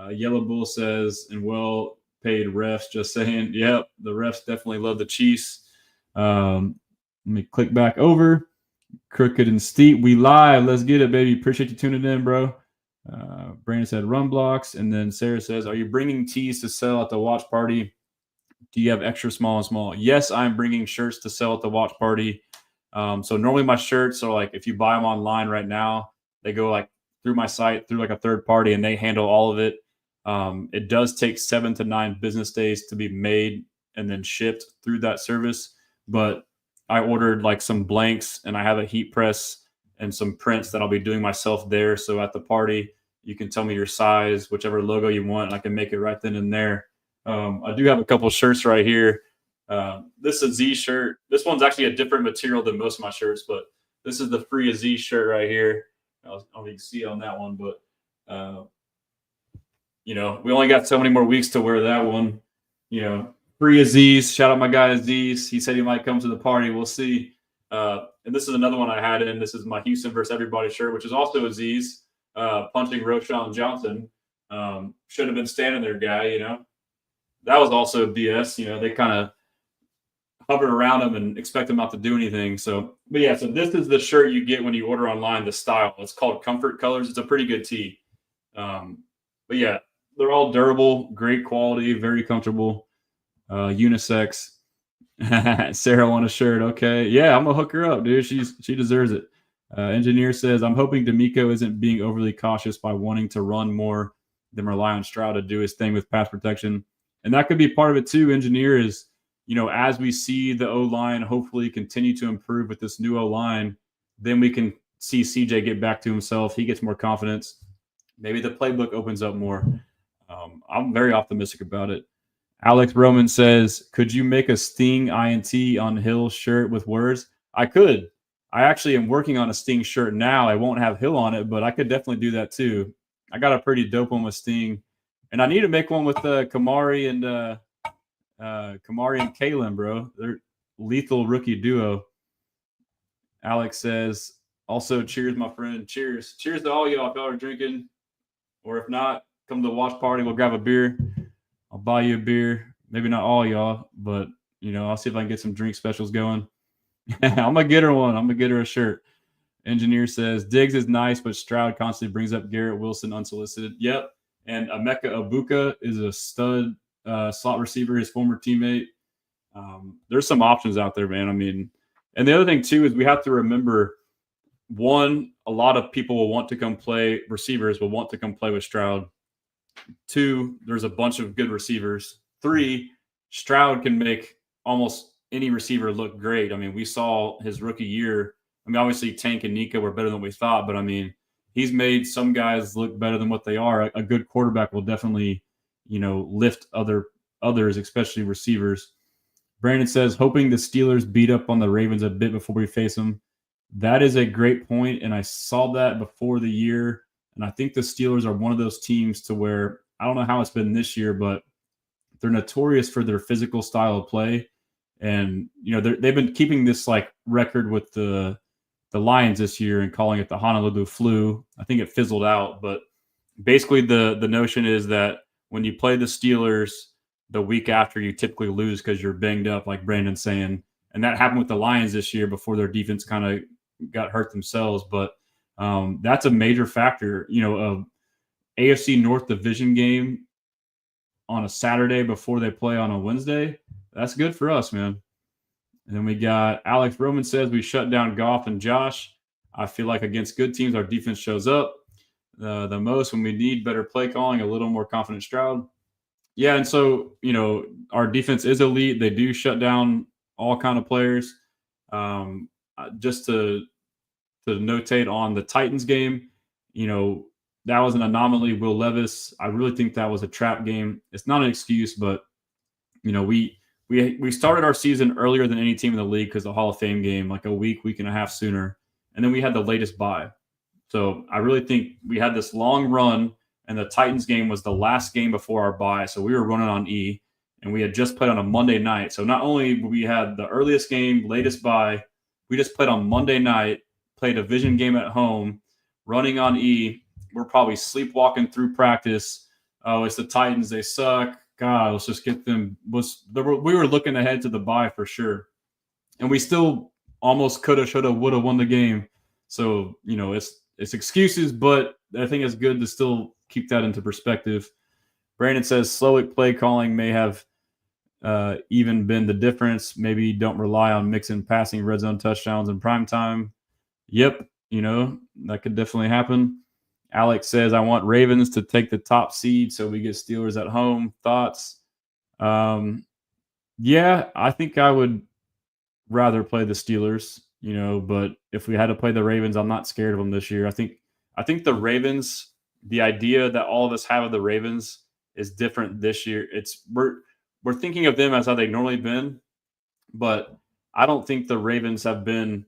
Yellow Bull says, and well-paid refs, just saying. Yep, the refs definitely love the Chiefs. Let me click back over. Crooked and Steep, we live. Let's get it, baby. Appreciate you tuning in, bro. Brandon said run blocks. And then Sarah says, are you bringing tees to sell at the watch party? Do you have extra small and small? Yes, I'm bringing shirts to sell at the watch party. So normally my shirts are like, if you buy them online right now, they go like through my site, through like a third party, and they handle all of it. It does take 7 to 9 business days to be made and then shipped through that service. But I ordered like some blanks and I have a heat press and some prints that I'll be doing myself there. So at the party, you can tell me your size, whichever logo you want, and I can make it right then and there. I do have a couple shirts right here. This is a Z shirt. This one's actually a different material than most of my shirts, but this is the Free Z shirt right here. I don't know if you can see on that one, but we only got so many more weeks to wear that one. Free Aziz, shout out my guy Aziz. He said he might come to the party. We'll see. And this is another one I had in. This is my Houston versus Everybody shirt, which is also Aziz punching Roshan Johnson. Should have been standing there, guy. That was also BS. They kind of hovered around him and expect him not to do anything. So this is the shirt you get when you order online. The style. It's called Comfort Colors. It's a pretty good tee. They're all durable, great quality, very comfortable. Unisex. Sarah want a shirt. Okay. Yeah, I'm gonna hook her up, dude. She deserves it. Engineer says, I'm hoping D'Amico isn't being overly cautious by wanting to run more than rely on Stroud to do his thing with pass protection. And that could be part of it too. Engineer is, as we see the O-line hopefully continue to improve with this new O-line, then we can see CJ get back to himself. He gets more confidence. Maybe the playbook opens up more. I'm very optimistic about it. Alex Roman says, could you make a Sting INT on Hill shirt with words? I could. I actually am working on a Sting shirt now. I won't have Hill on it, but I could definitely do that too. I got a pretty dope one with Sting. And I need to make one with Kamari and Kalen, bro. They're lethal rookie duo. Alex says, Also, cheers, my friend. Cheers. Cheers to all y'all if y'all are drinking. Or if not, come to the watch party. We'll grab a beer. I'll buy you a beer. Maybe not all y'all, but I'll see if I can get some drink specials going. I'm gonna get her one. I'm gonna get her a shirt. Engineer says Diggs is nice, but Stroud constantly brings up Garrett Wilson unsolicited. Yep. And Emeka Abuka is a stud slot receiver, his former teammate. There's some options out there, man. I mean, and the other thing too is we have to remember, one, a lot of people will want to come play, receivers will want to come play with Stroud. Two, there's a bunch of good receivers. Three, Stroud can make almost any receiver look great. I mean, we saw his rookie year. I mean, obviously Tank and Nico were better than we thought, but I mean, he's made some guys look better than what they are. A good quarterback will definitely, lift others, especially receivers. Brandon says, hoping the Steelers beat up on the Ravens a bit before we face them. That is a great point, and I saw that before the year. And I think the Steelers are one of those teams to where, I don't know how it's been this year, but they're notorious for their physical style of play. And, they've been keeping this like record with the Lions this year and calling it the Honolulu flu. I think it fizzled out, but basically the notion is that when you play the Steelers the week after, you typically lose because you're banged up, like Brandon's saying. And that happened with the Lions this year before their defense kind of got hurt themselves. But that's a major factor. A AFC North division game on a Saturday before they play on a Wednesday, that's good for us, man. And then we got Alex Roman says we shut down Goff and Josh. I feel like against good teams, our defense shows up the most when we need better play calling, a little more confident Stroud. Yeah, and so, our defense is elite. They do shut down all kind of players. Just to notate on the Titans game, that was an anomaly. Will Levis, I really think that was a trap game. It's not an excuse, but, we started our season earlier than any team in the league because the Hall of Fame game, like a week and a half sooner. And then we had the latest bye. So I really think we had this long run, and the Titans game was the last game before our bye. So we were running on E, and we had just played on a Monday night. So not only we had the earliest game, latest bye, we just played on Monday night, played a division game at home, running on E. We're probably sleepwalking through practice. Oh, it's the Titans. They suck. God, let's just get them. We were looking ahead to the bye for sure. And we still almost coulda, shoulda, woulda won the game. So, it's excuses, but I think it's good to still keep that into perspective. Brandon says Slowick play calling may have even been the difference. Maybe don't rely on mixing passing red zone touchdowns in prime time. Yep, that could definitely happen. Alex says, I want Ravens to take the top seed so we get Steelers at home. Thoughts? Yeah, I think I would rather play the Steelers, but if we had to play the Ravens, I'm not scared of them this year. I think the Ravens, the idea that all of us have of the Ravens is different this year. We're thinking of them as how they've normally been, but I don't think the Ravens have been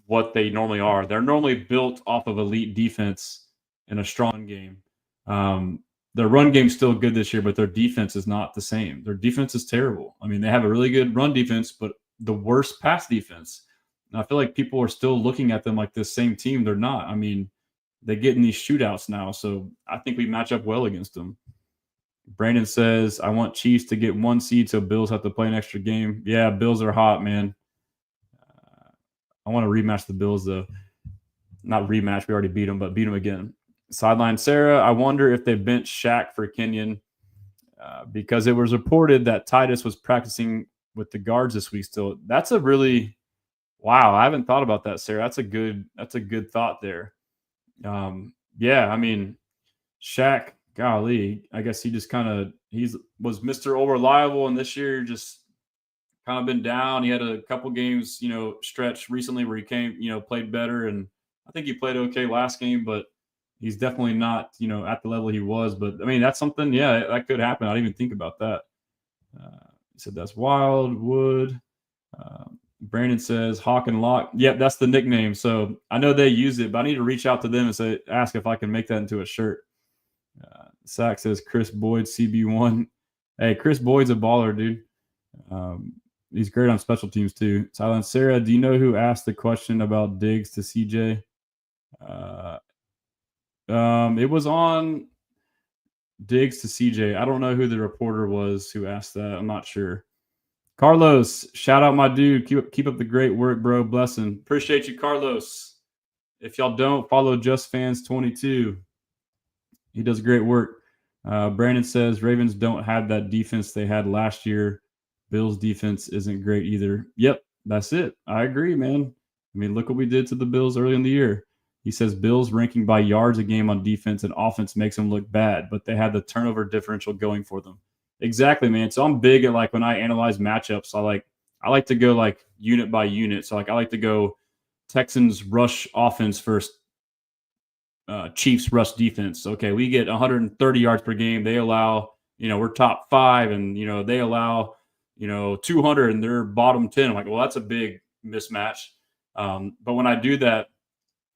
what they normally are. They're normally built off of elite defense in a strong game. Their run game's still good this year, but their defense is not the same. Their defense is terrible. I mean, they have a really good run defense, but the worst pass defense. And I feel like people are still looking at them like this same team. They're not. I mean, they get in these shootouts now, so I think we match up well against them. Brandon says, I want Chiefs to get 1 seed so Bills have to play an extra game. Yeah, Bills are hot, man. I want to rematch the Bills, though. Not rematch. We already beat them, but beat them again. Sideline Sarah, I wonder if they benched Shaq for Kenyon because it was reported that Titus was practicing with the guards this week still. That's a really – wow, I haven't thought about that, Sarah. That's a good thought there. Yeah, I mean, Shaq, golly, I guess he just kind of – was Mr. All-Reliable, and this year just kind of been down. He had a couple games, stretch recently where he came, played better, and I think he played okay last game, but he's definitely not, at the level he was. But, I mean, that's something, yeah, that could happen. I didn't even think about that. He said that's wild. Wood. Brandon says Hawk and Lock. Yep, that's the nickname. So I know they use it, but I need to reach out to them and ask if I can make that into a shirt. Sack says Chris Boyd, CB1. Hey, Chris Boyd's a baller, dude. he's great on special teams too. Silent Sarah, do you know who asked the question about Diggs to CJ? It was on Diggs to CJ. I don't know who the reporter was who asked that. I'm not sure. Carlos, shout out my dude. Keep up the great work, bro. Blessing. Appreciate you, Carlos. If y'all don't follow Just Fans 22, he does great work. Brandon says Ravens don't have that defense they had last year. Bills defense isn't great either. Yep, that's it. I agree, man. I mean, look what we did to the Bills early in the year. He says Bills ranking by yards a game on defense and offense makes them look bad, but they had the turnover differential going for them. Exactly, man. So I'm big at like when I analyze matchups, I like to go like unit by unit. So like I like to go Texans rush offense first, Chiefs rush defense. Okay, we get 130 yards per game. They allow, we're top 5, and they allow 200 and they're bottom 10. I'm like, well, that's a big mismatch. But when I do that,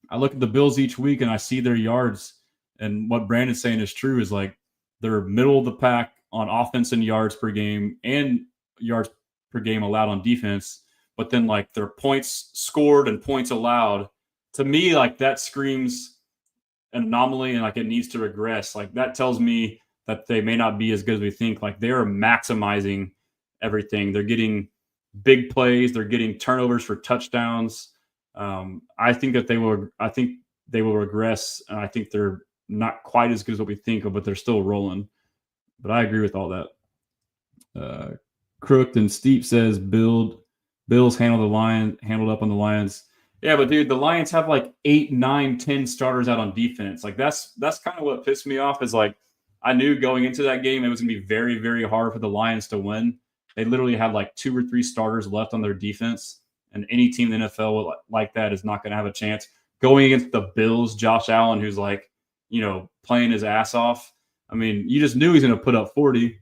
I look at the Bills each week and I see their yards, and what Brandon's saying is true, is like they're middle of the pack on offense and yards per game and yards per game allowed on defense. But then like their points scored and points allowed, to me, like that screams an anomaly and like it needs to regress. Like that tells me that they may not be as good as we think. Like they are maximizing everything. They're getting big plays. They're getting turnovers for touchdowns. I think they will regress, and I think they're not quite as good as what we think of, but they're still rolling. But I agree with all that. Crooked and Steep says Bills handled up on the Lions. Yeah, but dude, the Lions have like 8, 9, 10 starters out on defense. Like that's kind of what pissed me off, is like I knew going into that game it was gonna be very, very hard for the Lions to win. They literally had like 2 or 3 starters left on their defense, and any team in the NFL like that is not going to have a chance. Going against the Bills, Josh Allen, who's like, playing his ass off. I mean, you just knew he's going to put up 40.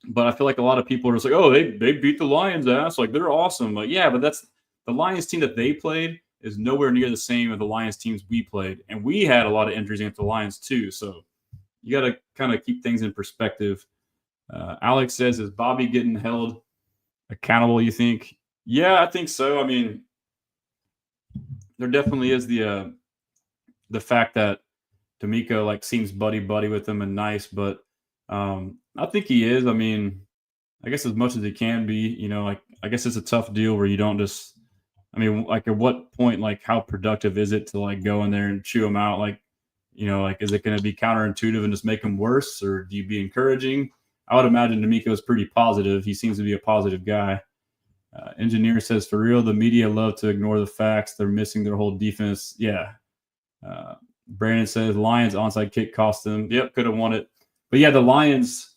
But I feel like a lot of people are just like, oh, they beat the Lions' ass. Like, they're awesome. But yeah, but that's the Lions team that they played is nowhere near the same as the Lions teams we played. And we had a lot of injuries against the Lions too. So you got to kind of keep things in perspective. Alex says, is Bobby getting held accountable, you think? Yeah, I think so. I mean, there definitely is the fact that D'Amico like seems buddy with him and nice, but I think he is. I mean, I guess as much as he can be, like I guess it's a tough deal where you don't just, I mean, like at what point, like how productive is it to like go in there and chew him out? Like, like is it going to be counterintuitive and just make him worse, or do you be encouraging? I would imagine D'Amico is pretty positive. He seems to be a positive guy. Engineer says, for real, the media love to ignore the facts. They're missing their whole defense. Yeah. Brandon says, Lions onside kick cost them. Yep, could have won it. But yeah, the Lions,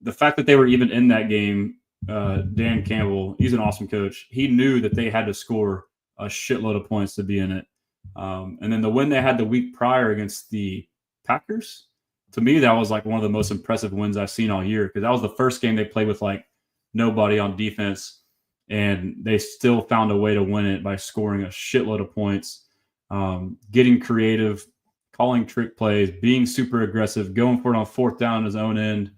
the fact that they were even in that game, Dan Campbell, he's an awesome coach. He knew that they had to score a shitload of points to be in it. And then the win they had the week prior against the Packers, to me, that was like one of the most impressive wins I've seen all year, because that was the first game they played with like nobody on defense, and they still found a way to win it by scoring a shitload of points, getting creative, calling trick plays, being super aggressive, going for it on 4th down on his own end.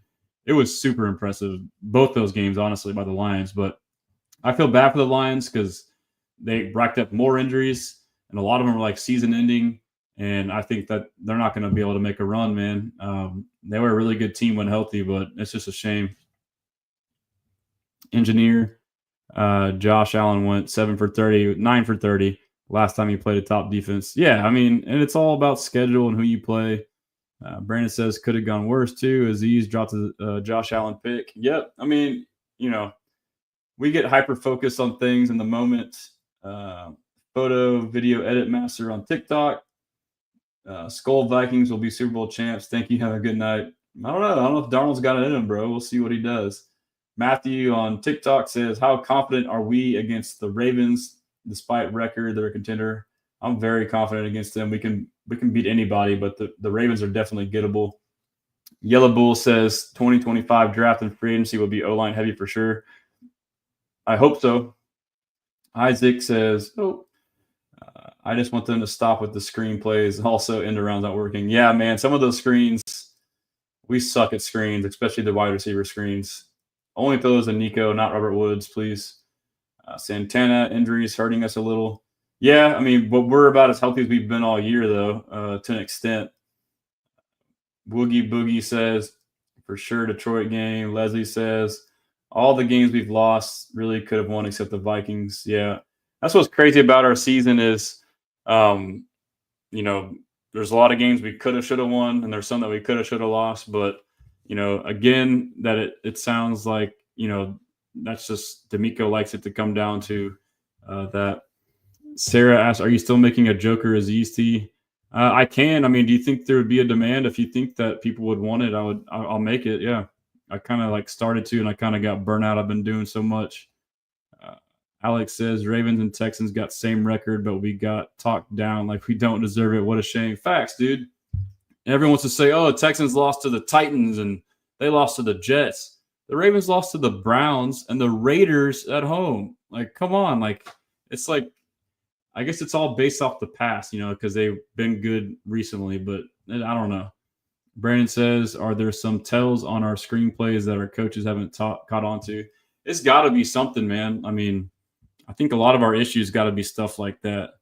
It was super impressive, both those games, honestly, by the Lions. But I feel bad for the Lions because they racked up more injuries, and a lot of them were like season-ending. And I think that they're not going to be able to make a run, man. They were a really good team when healthy, but it's just a shame. Engineer, Josh Allen went 7 for 30, 9 for 30 last time he played a top defense. Yeah, I mean, and it's all about schedule and who you play. Brandon says could have gone worse too. Aziz dropped the Josh Allen pick. Yep. I mean, we get hyper-focused on things in the moment. Photo, video edit master on TikTok. Skull Vikings will be Super Bowl champs. Thank you. Have a good night. I don't know if Darnold's got it in him, bro. We'll see what he does. Matthew on TikTok says, how confident are we against the Ravens despite record? They're a contender. I'm very confident against them. We can beat anybody, but the Ravens are definitely gettable. Yellow Bull says 2025 draft and free agency will be O-line heavy for sure. I hope so. Isaac says, I just want them to stop with the screenplays. Also, end arounds not working. Yeah, man, some of those screens, we suck at screens, especially the wide receiver screens. Only throw those to Nico, not Robert Woods, please. Santana injuries hurting us a little. Yeah, I mean, but we're about as healthy as we've been all year, though, to an extent. Woogie Boogie says, for sure, Detroit game. Leslie says, all the games we've lost really could have won except the Vikings. Yeah, that's what's crazy about our season is, um, you know, there's a lot of games we could have, should have won, and there's some that we could have, should have lost. But, again, that it sounds like, that's just D'Amico likes it to come down to that. Sarah asks, "Are you still making a Joker Aziz tee?" I can. I mean, do you think there would be a demand? If you think that people would want it, I'll make it. Yeah, I kind of like started to, and I kind of got burnt out. I've been doing so much. Uh, Alex says Ravens and Texans got same record, but we got talked down like we don't deserve it. What a shame. Facts, dude. Everyone wants to say, "Oh, the Texans lost to the Titans and they lost to the Jets." The Ravens lost to the Browns and the Raiders at home. Like, come on. Like, it's like, I guess it's all based off the past, because they've been good recently, but I don't know. Brandon says, are there some tells on our screenplays that our coaches haven't caught on to? It's got to be something, man. I mean, I think a lot of our issues got to be stuff like that.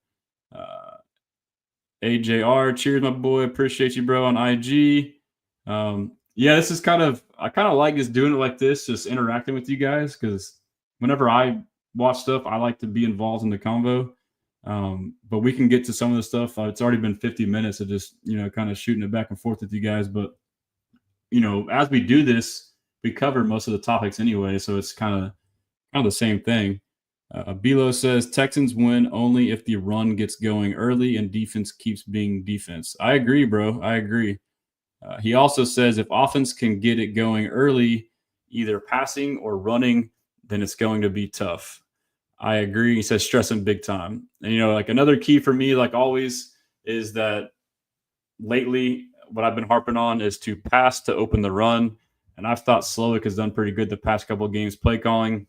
AJR, cheers, my boy. Appreciate you, bro, on IG. Yeah, this is I kind of like just doing it like this, just interacting with you guys, because whenever I watch stuff, I like to be involved in the convo. But we can get to some of the stuff. It's already been 50 minutes of just, kind of shooting it back and forth with you guys. But, as we do this, we cover most of the topics anyway. So it's kind of the same thing. Bilo says Texans win only if the run gets going early and defense keeps being defense. I agree, bro. I agree. He also says if offense can get it going early, either passing or running, then it's going to be tough. I agree. He says stressing big time. And, like another key for me, like always, is that lately what I've been harping on is to pass to open the run. And I've thought Slowick has done pretty good the past couple of games play calling.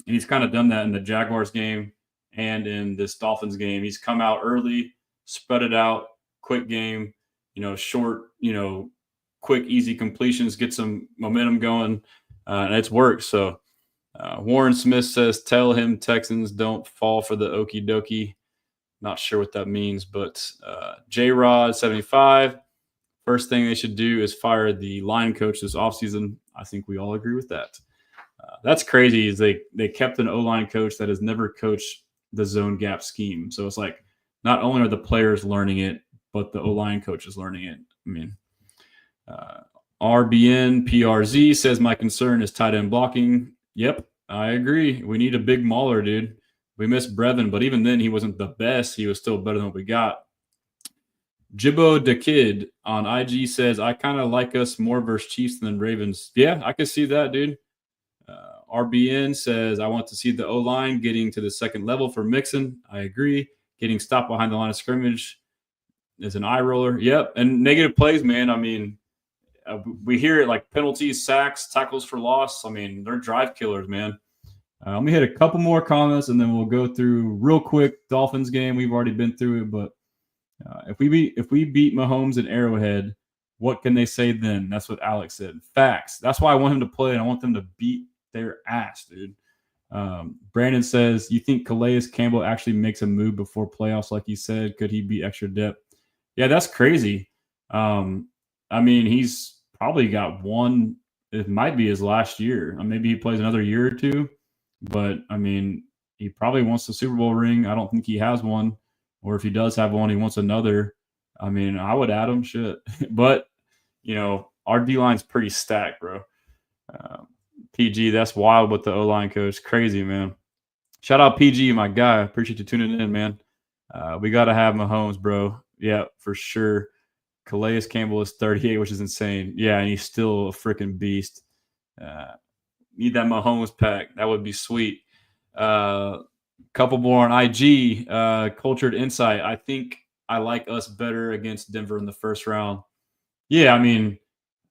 And he's kind of done that in the Jaguars game and in this Dolphins game. He's come out early, spread it out, quick game, short, quick, easy completions, get some momentum going. And it's worked. So, Warren Smith says, tell him Texans don't fall for the okie dokie. Not sure what that means, but J-Rod 75, first thing they should do is fire the line coach this offseason. I think we all agree with that. That's crazy is they kept an O-line coach that has never coached the zone gap scheme. So it's like not only are the players learning it, but the O-line coach is learning it. I mean, RBN PRZ says my concern is tight end blocking. Yep, I agree. We need a big mauler, dude. We missed Brevin, but even then he wasn't the best. He was still better than what we got. Jibbo the Kid on IG says, I kind of like us more versus Chiefs than Ravens. Yeah, I can see that, dude. RBN says, I want to see the O-line getting to the second level for Mixon. I agree. Getting stopped behind the line of scrimmage is an eye roller. Yep, and negative plays, man. I mean, we hear it like penalties, sacks, tackles for loss. I mean, they're drive killers, man. Let me hit a couple more comments, and then we'll go through real quick Dolphins game. We've already been through it, but if we beat Mahomes at Arrowhead, what can they say then? That's what Alex said. Facts. That's why I want him to play, and I want them to beat their ass, dude. Brandon says, you think Calais Campbell actually makes a move before playoffs like he said? Could he be extra depth? Yeah, that's crazy. I mean, he's probably got one. It might be his last year. Maybe he plays another year or two. But, I mean, he probably wants the Super Bowl ring. I don't think he has one. Or if he does have one, he wants another. I mean, I would add him. Shit. But, our D-line's pretty stacked, bro. PG, that's wild with the O-line coach. Crazy, man. Shout out PG, my guy. Appreciate you tuning in, man. We got to have Mahomes, bro. Yeah, for sure. Calais Campbell is 38, which is insane. Yeah, and he's still a freaking beast. Need that Mahomes pack. That would be sweet. Couple more on IG. Cultured Insight. I think I like us better against Denver in the first round. Yeah, I mean,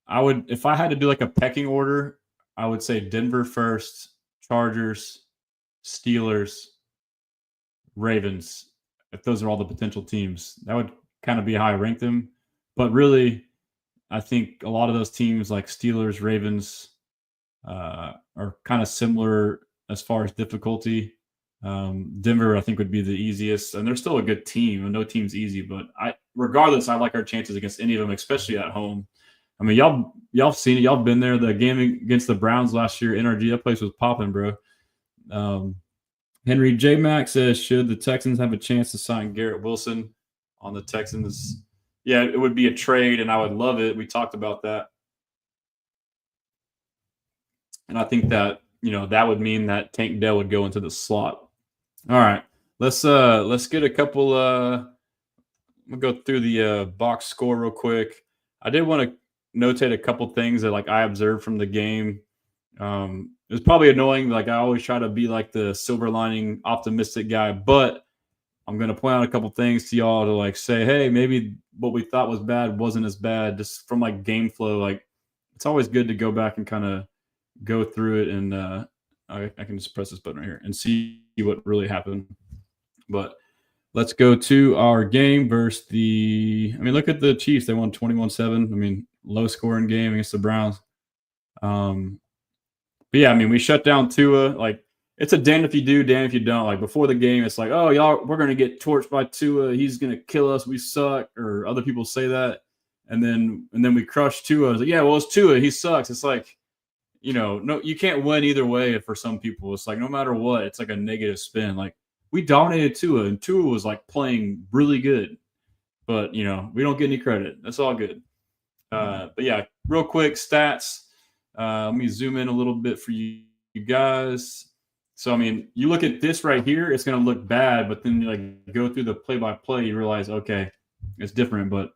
I would, if I had to do like a pecking order, I would say Denver first, Chargers, Steelers, Ravens. If those are all the potential teams, that would kind of be how I rank them. But really, I think a lot of those teams like Steelers, Ravens are kind of similar as far as difficulty. Denver, I think, would be the easiest, and they're still a good team, and no team's easy. But regardless, I like our chances against any of them, especially at home. I mean, y'all seen it. Y'all been there. The game against the Browns last year, NRG, that place was popping, bro. Henry J. Mack says, should the Texans have a chance to sign Garrett Wilson on the Texans? Yeah, it would be a trade, and I would love it. We talked about that. And I think that, that would mean that Tank Dell would go into the slot. All right. Let's get a couple we'll go through the box score real quick. I did want to notate a couple things that I observed from the game. It was probably annoying. I always try to be the silver lining optimistic guy, but I'm going to point out a couple things to y'all to say, hey, maybe what we thought was bad wasn't as bad, just from game flow. It's always good to go back and kind of go through it, and I can just press this button right here and see what really happened. But let's go to our game versus look at the Chiefs. They won 21-7. Low scoring game against the Browns. But yeah, we shut down Tua. It's a damn if you do, damn if you don't. Before the game, it's oh, y'all, we're going to get torched by Tua. He's going to kill us. We suck. Or other people say that. And then we crush Tua. It's yeah, well, it's Tua. He sucks. It's no, you can't win either way for some people. It's no matter what, it's a negative spin. We dominated Tua, and Tua was playing really good. But, we don't get any credit. That's all good. But yeah, real quick stats. Let me zoom in a little bit for you guys. So, you look at this right here, it's going to look bad, but then you go through the play-by-play, you realize, okay, it's different. But,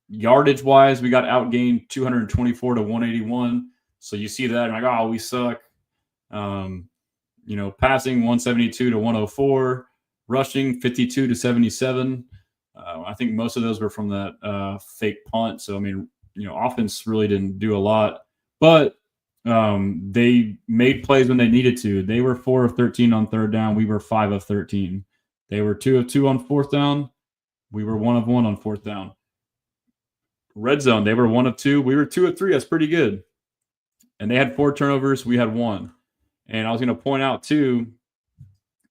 yardage-wise, we got outgained 224 to 181. So you see that, and oh, we suck. Passing 172 to 104, rushing 52 to 77. I think most of those were from that fake punt. So, offense really didn't do a lot, but they made plays when they needed to. They were 4 of 13 on third down. We were 5 of 13. They were 2 of 2 on fourth down. We were 1 of 1 on fourth down. Red zone, they were 1 of 2. We were 2 of 3. That's pretty good. And they had 4 turnovers. We had 1. And I was going to point out, too,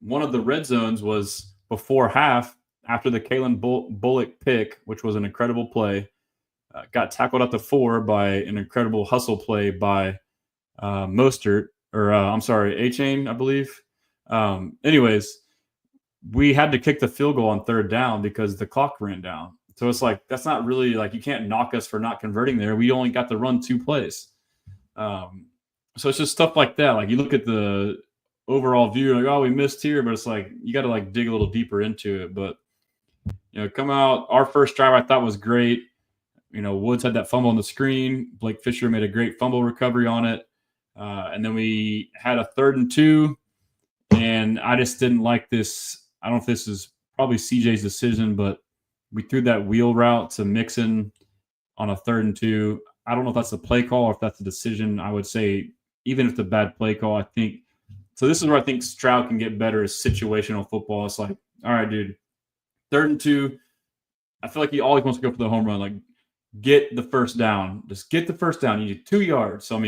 one of the red zones was before half, after the Kalen Bullock pick, which was an incredible play. Got tackled at the 4 by an incredible hustle play by Mostert, or A-Chain, I believe. Anyways, we had to kick the field goal on third down because the clock ran down. So it's that's not really you can't knock us for not converting there. We only got to run 2 plays. So it's just stuff like that. You look at the overall view, oh, we missed here, but it's you got to dig a little deeper into it. But, come out. Our first drive I thought was great. Woods had that fumble on the screen. Blake Fisher made a great fumble recovery on it. And then we had a 3rd and 2, and I just didn't like this. I don't know if this is probably CJ's decision, but we threw that wheel route to Mixon on a 3rd and 2. I don't know if that's the play call or if that's the decision. I would say even if it's a bad play call, I think – so this is where I think Stroud can get better, is situational football. It's all right, dude, 3rd and 2. I feel he always wants to go for the home run. Get the first down. Just get the first down. You need 2 yards. So,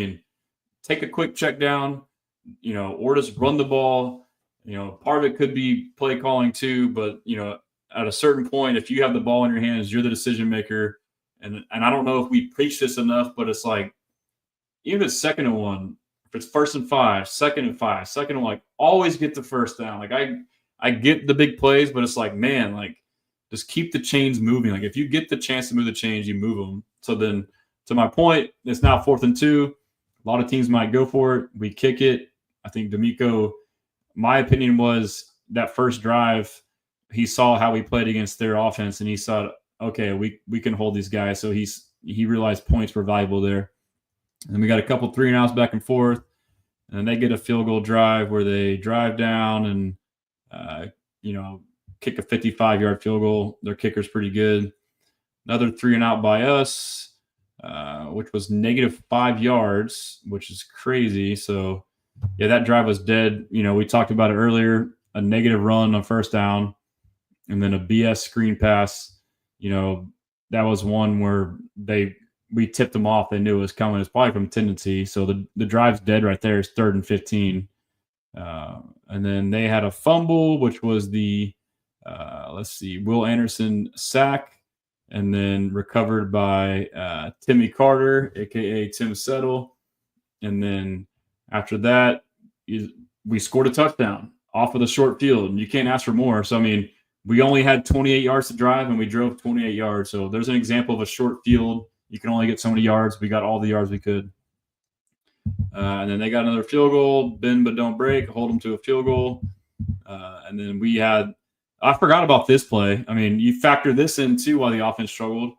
take a quick check down, or just run the ball. Part of it could be play calling too, but, at a certain point, if you have the ball in your hands, you're the decision maker. And I don't know if we preach this enough, but it's even if it's 2nd and 1, if it's 1st and 5, 2nd and 5, 2nd and 1, always get the first down. I get the big plays, but it's man, just keep the chains moving. If you get the chance to move the chains, you move them. So then, to my point, it's now 4th and 2. A lot of teams might go for it. We kick it. I think D'Amico, my opinion was that first drive, he saw how we played against their offense, and he saw, okay, we can hold these guys. So he realized points were valuable there. And we got a couple 3-and-outs back and forth, and then they get a field goal drive where they drive down and, kick a 55-yard field goal. Their kicker's pretty good. Another 3-and-out by us, which was -5 yards, which is crazy. So, yeah, that drive was dead. We talked about it earlier, a negative run on first down, and then a BS screen pass. That was one where we tipped them off. They knew it was coming. It's probably from tendency. So the drive's dead right there. It's 3rd and 15. And then they had a fumble, which was the, Will Anderson sack, and then recovered by Timmy Carter, a.k.a. Tim Settle. And then after that, we scored a touchdown off of the short field, and you can't ask for more. So, I mean, we only had 28 yards to drive, and we drove 28 yards. So there's an example of a short field. You can only get so many yards. We got all the yards we could. And then they got another field goal, bend but don't break, hold them to a field goal. And then I forgot about this play. I mean, you factor this in too while the offense struggled.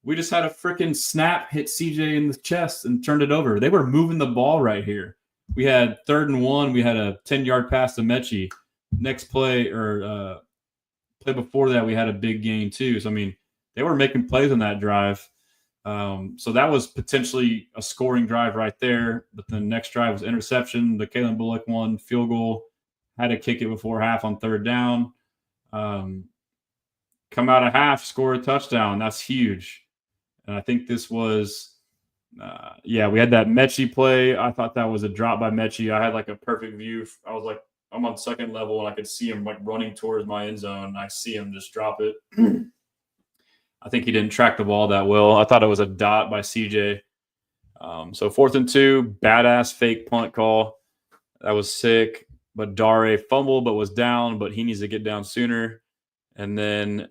We just had a freaking snap hit CJ in the chest and turned it over. They were moving the ball right here. We had 3rd and 1. We had a 10-yard pass to Mechie. Next play play before that, we had a big gain too. So, I mean, they were making plays on that drive. So that was potentially a scoring drive right there. But the next drive was interception. The Kalen Bullock one, field goal. Had to kick it before half on 3rd down. Come out of half, score a touchdown. That's huge. And I think this was, we had that Mechie play. I thought that was a drop by Mechie. I had like a perfect view. I was like, I'm on 2nd level, and I could see him like running towards my end zone. And I see him just drop it. I think he didn't track the ball that well. I thought it was a dot by CJ. So 4th and 2, badass fake punt call. That was sick. But Dare fumbled, but was down, but he needs to get down sooner. And then,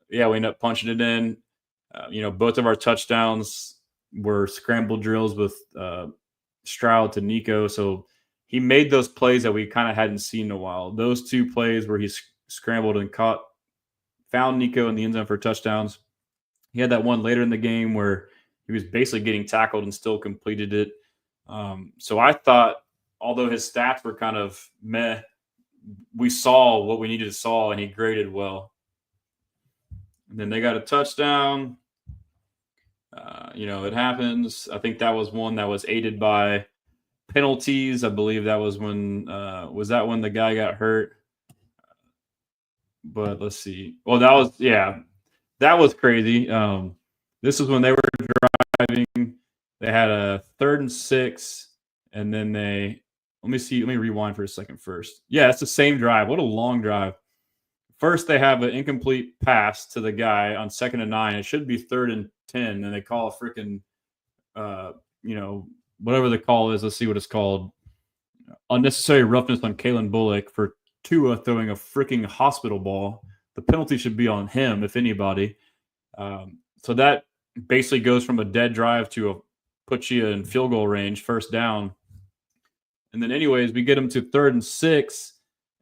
we end up punching it in. Both of our touchdowns were scramble drills with Stroud to Nico. So he made those plays that we kind of hadn't seen in a while. Those 2 plays where he scrambled and found Nico in the end zone for touchdowns. He had that one later in the game where he was basically getting tackled and still completed it. So I thought, although his stats were kind of meh, we saw what we needed to saw, and he graded well. And then they got a touchdown. It happens. I think that was one that was aided by penalties. I believe that was when when the guy got hurt? But let's see. Well, that was crazy. This was when they were driving. They had a 3rd and 6, and then let me rewind for a second first. Yeah, it's the same drive. What a long drive. First, they have an incomplete pass to the guy on 2nd and 9. It should be 3rd and 10, and they call a freaking, whatever the call is. Let's see what it's called. Unnecessary roughness on Kalen Bullock for Tua throwing a freaking hospital ball. The penalty should be on him, if anybody. So that basically goes from a dead drive to put you in field goal range, 1st down. And then anyways, we get them to 3rd and 6,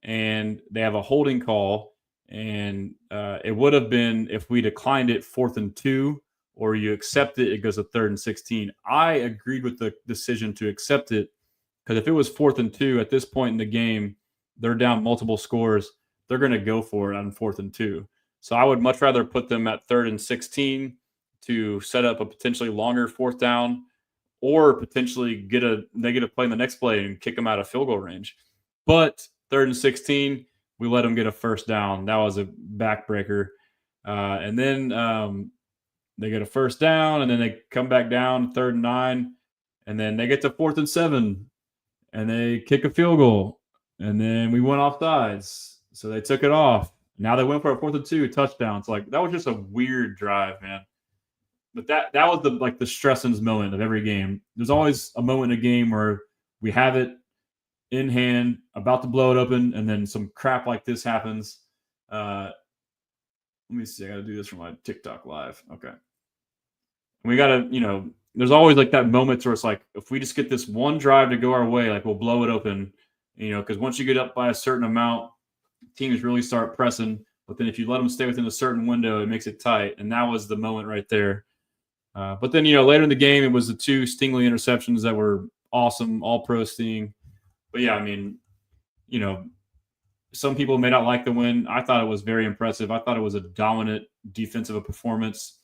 and they have a holding call. And it would have been, if we declined it, 4th and 2, or you accept it, it goes to 3rd and 16. I agreed with the decision to accept it, because if it was 4th and 2 at this point in the game, they're down multiple scores. They're going to go for it on 4th and 2. So I would much rather put them at 3rd and 16 to set up a potentially longer 4th down, or potentially get a negative play in the next play and kick them out of field goal range. But 3rd and 16, we let them get a 1st down. That was a backbreaker. And then they get a 1st down, and then they come back down 3rd and 9, and then they get to 4th and 7, and they kick a field goal, and then we went off sides. So they took it off. Now they went for a 4th and 2 touchdown. It's like, that was just a weird drive, man. But that was the Stressan's moment of every game. There's always a moment in a game where we have it in hand, about to blow it open, and then some crap like this happens. Let me see. I got to do this for my TikTok live. Okay. We got to, there's always like that moment where it's like, if we just get this one drive to go our way, like we'll blow it open, because once you get up by a certain amount, teams really start pressing. But then if you let them stay within a certain window, it makes it tight. And that was the moment right there. But then, later in the game, it was the 2 Stingley interceptions that were awesome, all-pro Sting. But, yeah, I mean, some people may not like the win. I thought it was very impressive. I thought it was a dominant defensive performance.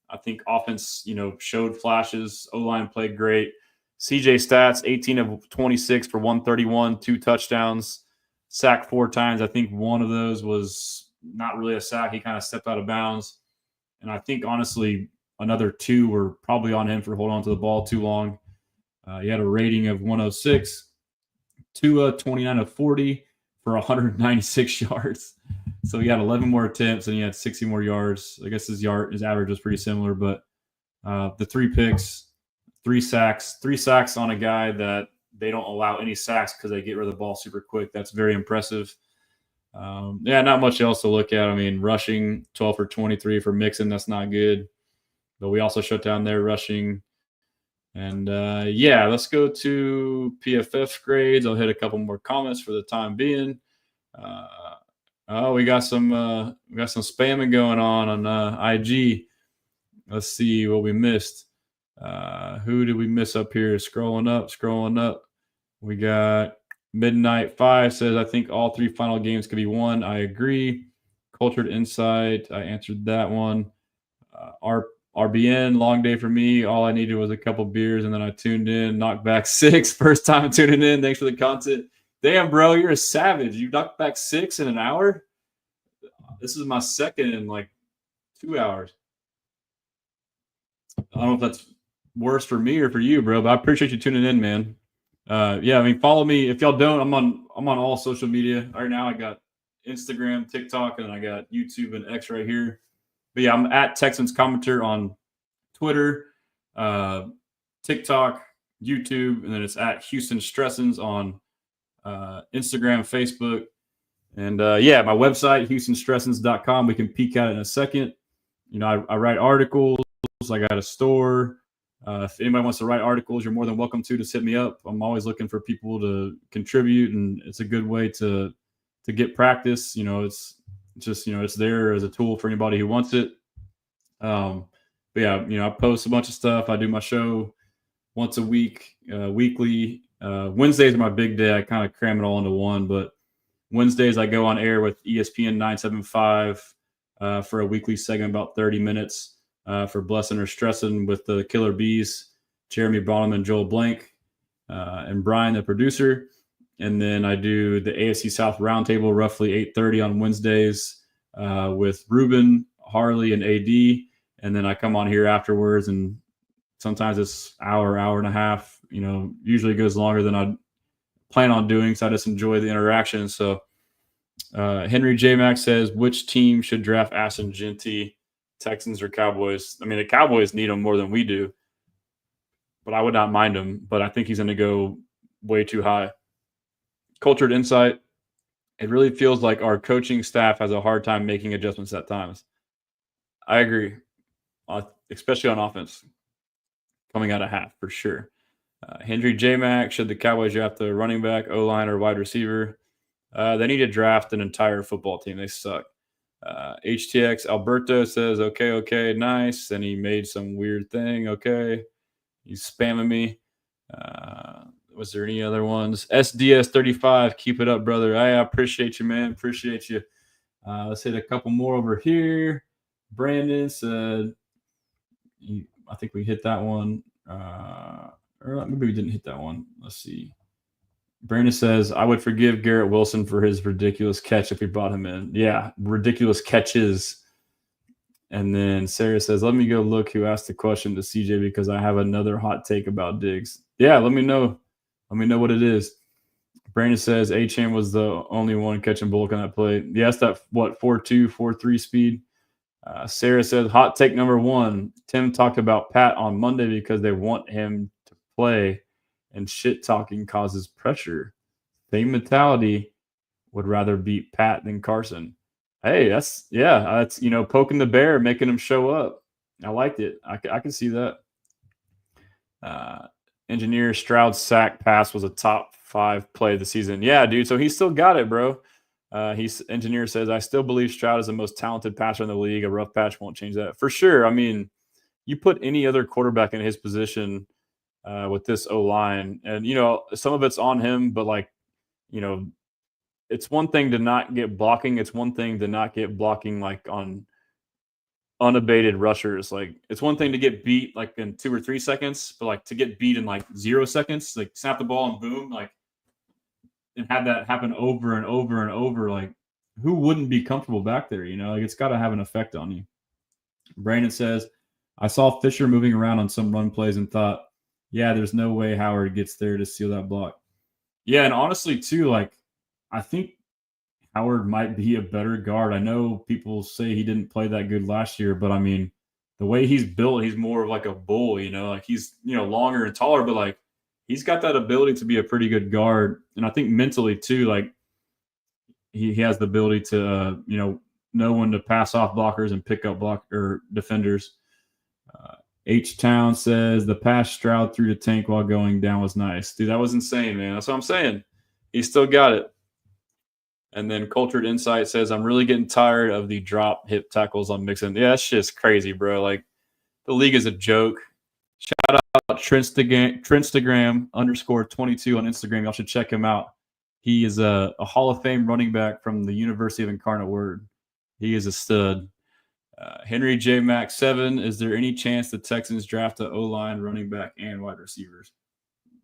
I think offense, showed flashes. O-line played great. CJ stats, 18 of 26 for 131, 2 touchdowns, sacked 4 times. I think one of those was not really a sack. He kind of stepped out of bounds. And I think, honestly, another 2 were probably on him for holding on to the ball too long. He had a rating of 106. Tua 29 of 40 for 196 yards. So he had 11 more attempts and he had 60 more yards. I guess his average was pretty similar, but the 3 picks, 3 sacks on a guy that they don't allow any sacks because they get rid of the ball super quick. That's very impressive. Not much else to look at. I mean, rushing 12 for 23 for Mixon. That's not good. But we also shut down their rushing. And let's go to PFF grades. I'll hit a couple more comments for the time being. We got some spamming going on IG. Let's see what we missed. Who did we miss up here? Scrolling up. We got Midnight 5 says, I think all 3 final games could be won. I agree. Cultured Insight, I answered that one. RBN, long day for me. All I needed was a couple beers, and then I tuned in. Knocked back 6. First time tuning in. Thanks for the content. Damn, bro, you're a savage. You knocked back 6 in an hour? This is my second in like 2 hours. I don't know if that's worse for me or for you, bro, but I appreciate you tuning in, man. Follow me. If y'all don't, I'm on all social media. Right now I got Instagram, TikTok, and I got YouTube and X right here. But yeah, I'm at Texans Commenter on Twitter, TikTok, YouTube, and then it's at Houston Stressans on Instagram, Facebook. And my website, HoustonStressans.com. We can peek at it in a second. You know, I write articles. I got a store. If anybody wants to write articles, you're more than welcome to just hit me up. I'm always looking for people to contribute, and it's a good way to get practice. You know, it's just, you know, it's there as a tool for anybody who wants it. I post a bunch of stuff. I do my show once a week, weekly. Wednesdays are my big day. I kind of cram it all into one, but Wednesdays I go on air with ESPN 975 for a weekly segment, about 30 minutes for Blessing or Stressan with the Killer Bees, Jeremy Bonham and Joel Blank, and Brian, the producer. And then I do the AFC South Roundtable roughly 8:30 on Wednesdays with Ruben, Harley, and AD. And then I come on here afterwards, and sometimes it's hour and a half. You know, usually goes longer than I plan on doing, so I just enjoy the interaction. So Henry J. Max says, which team should draft Ashton Genty, Texans or Cowboys? I mean, the Cowboys need him more than we do, but I would not mind him. But I think he's going to go way too high. Cultured Insight, it really feels like our coaching staff has a hard time making adjustments at times. I agree, especially on offense, coming out of half for sure. Henry J. Mac, should the Cowboys draft a running back, O-line, or wide receiver? They need to draft an entire football team. They suck. HTX Alberto says, okay, nice. Then he made some weird thing. Okay. He's spamming me. Was there any other ones? SDS35, keep it up, brother. I appreciate you, man. Appreciate you. Let's hit a couple more over here. Brandon said, I think we hit that one. Or maybe we didn't hit that one. Let's see. Brandon says, I would forgive Garrett Wilson for his ridiculous catch if we brought him in. Yeah, ridiculous catches. And then Sarah says, let me go look who asked the question to CJ because I have another hot take about Diggs. Yeah, let me know. Let me know what it is. Brandon says, Achane was the only one catching bulk on that play. Yeah, that's that, 4.2, 4.3 speed. Sarah says, hot take number 1. Tim talked about Pat on Monday because they want him to play, and shit talking causes pressure. Same mentality, would rather beat Pat than Carson. Hey, that's poking the bear, making him show up. I liked it. I can see that. Engineer Stroud's sack pass was a top 5 play of the season. Yeah, dude. So he still got it, bro. Engineer says, I still believe Stroud is the most talented passer in the league. A rough patch won't change that. For sure. I mean, you put any other quarterback in his position with this O-line, and, you know, some of it's on him, but, like, you know, it's one thing to not get blocking. It's one thing to not get blocking, like, on unabated rushers. Like, it's one thing to get beat, like, in 2 or 3 seconds, but, like, to get beat in, like, 0 seconds, like, snap the ball and boom, like, and have that happen over and over and over, like, who wouldn't be comfortable back there, you know? Like, it's got to have an effect on you. Brandon says, I saw Fisher moving around on some run plays and thought, yeah, there's no way Howard gets there to seal that block. Yeah, and honestly too, like I think Howard might be a better guard. I know people say he didn't play that good last year, but I mean, the way he's built, he's more of like a bull, like he's, longer and taller, but like he's got that ability to be a pretty good guard. And I think mentally too, like he has the ability to, know when to pass off blockers and pick up block or defenders. H Town says the pass Stroud through the tank while going down was nice. Dude, that was insane, man. That's what I'm saying. He still got it. And then Cultured Insight says, I'm really getting tired of the drop hip tackles on Mixon. Yeah, that's just crazy, bro. Like, the league is a joke. Shout out Trentstagram _22 on Instagram. Y'all should check him out. He is a Hall of Fame running back from the University of Incarnate Word. He is a stud. Henry J. Mac 7, is there any chance the Texans draft an O-line, running back, and wide receivers?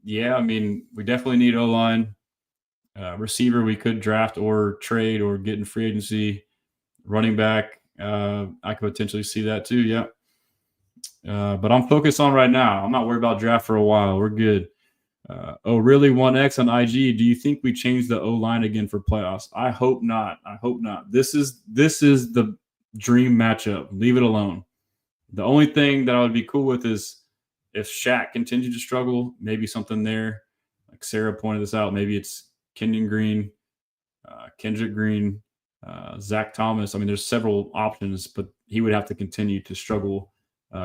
Yeah, I mean, we definitely need O-line. Receiver we could draft or trade or get in free agency. Running back, I could potentially see that too, yeah. But I'm focused on right now. I'm not worried about draft for a while. We're good. Really 1X on IG. Do you think we change the O-line again for playoffs? I hope not. This is the dream matchup. Leave it alone. The only thing that I would be cool with is if Shaq continued to struggle, maybe something there. Like Sarah pointed this out. Maybe it's Kenyon Green, Kendrick Green, Zach Thomas. I mean, there's several options, but he would have to continue to struggle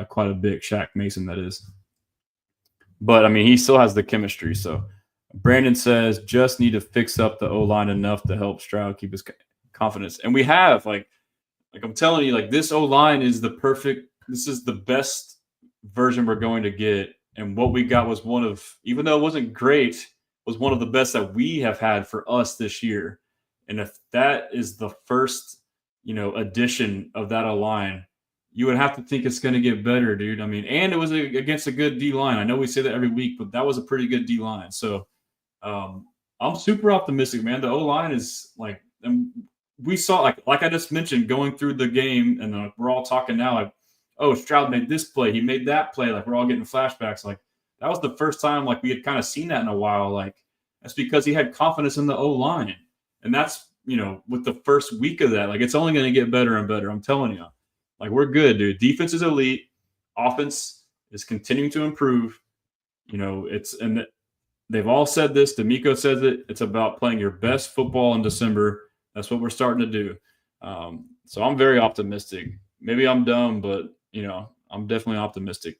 quite a bit. Shaq Mason, that is. But, I mean, he still has the chemistry. So Brandon says, just need to fix up the O-line enough to help Stroud keep his confidence. And we have, like I'm telling you, like this O-line is this is the best version we're going to get. And what we got was even though it wasn't great, was one of the best that we have had for us this year. And if that is the first, addition of that O-line, you would have to think it's going to get better, dude. I mean, and it was against a good D-line. I know we say that every week, but that was a pretty good D-line. So I'm super optimistic, man. The O-line is like, and we saw, like I just mentioned, going through the game, and we're all talking now, like, oh, Stroud made this play. He made that play. Like, we're all getting flashbacks. Like, that was the first time, like, we had kind of seen that in a while. Like, that's because he had confidence in the O-line. And that's, with the first week of that, like, it's only going to get better and better. I'm telling you. Like, we're good, dude. Defense is elite. Offense is continuing to improve. And they've all said this. D'Amico says it. It's about playing your best football in December. That's what we're starting to do. So I'm very optimistic. Maybe I'm dumb, but, I'm definitely optimistic.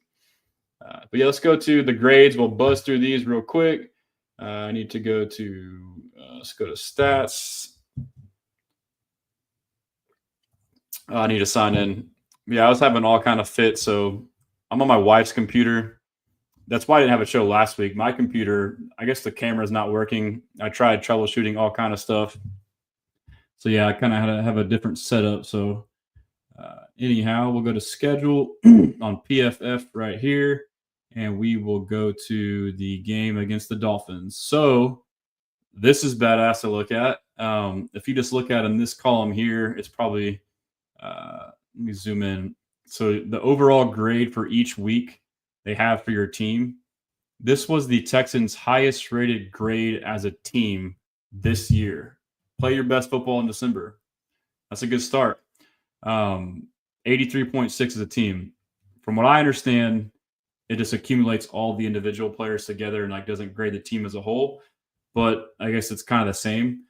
But yeah, let's go to the grades. We'll buzz through these real quick. I need to go to, let's go to stats. I need to sign in. Yeah, I was having all kind of fit. So I'm on my wife's computer. That's why I didn't have a show last week. My computer, I guess the camera's not working. I tried troubleshooting all kind of stuff. So yeah, I kind of had to have a different setup. So anyhow, we'll go to schedule on PFF right here, and we will go to the game against the Dolphins. So this is badass to look at. If you just look at in this column here, it's probably let me zoom in. So the overall grade for each week they have for your team. This was the Texans' highest rated grade as a team this year. Play your best football in December. That's a good start. 83.6 as a team. From what I understand, it just accumulates all the individual players together and like doesn't grade the team as a whole. But I guess it's kind of the same.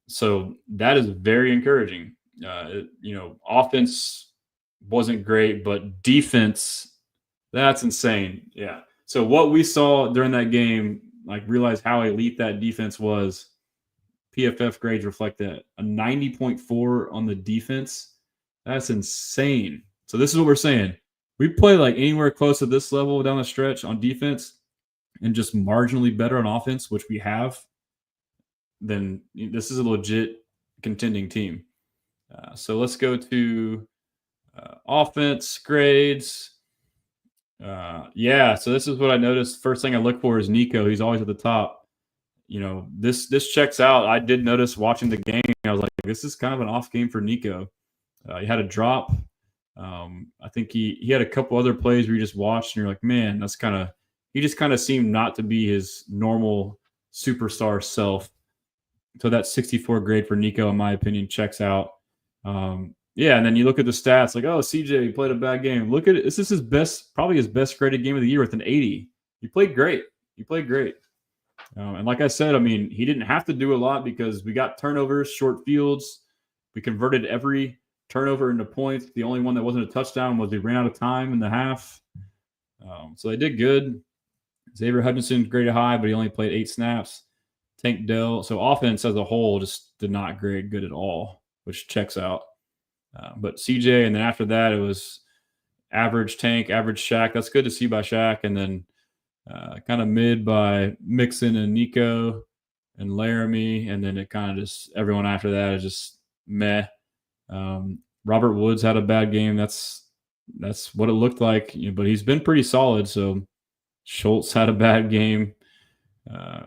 So that is very encouraging. Offense wasn't great, but defense, that's insane. Yeah. So what we saw during that game, like realize how elite that defense was. PFF grades reflect that. A 90.4 on the defense. That's insane. So this is what we're saying. We play like anywhere close to this level down the stretch on defense and just marginally better on offense, which we have, then this is a legit contending team. So let's go to offense grades. So this is what I noticed. First thing I look for is Nico. He's always at the top. This checks out. I did notice watching the game. I was like, this is kind of an off game for Nico. He had a drop. I think he had a couple other plays where you just watched and you're like, man, he just kind of seemed not to be his normal superstar self. So that 64 grade for Nico, in my opinion, checks out. Yeah, and then you look at the stats, like, oh, CJ played a bad game. Look at it. This is his best, probably his best graded game of the year with an 80. He played great. He played great. And like I said, I mean, he didn't have to do a lot because we got turnovers, short fields. We converted every turnover into points. The only one that wasn't a touchdown was they ran out of time in the half. So they did good. Xavier Hutchinson graded high, but he only played 8 snaps. Tank Dell. So offense as a whole just did not grade good at all, which checks out. But CJ, and then after that, it was average Tank, average Shaq. That's good to see by Shaq. And then kind of mid by Mixon and Nico and Laramie. And then it kind of just, everyone after that is just meh. Robert Woods had a bad game. That's what it looked like, but he's been pretty solid. So Schultz had a bad game.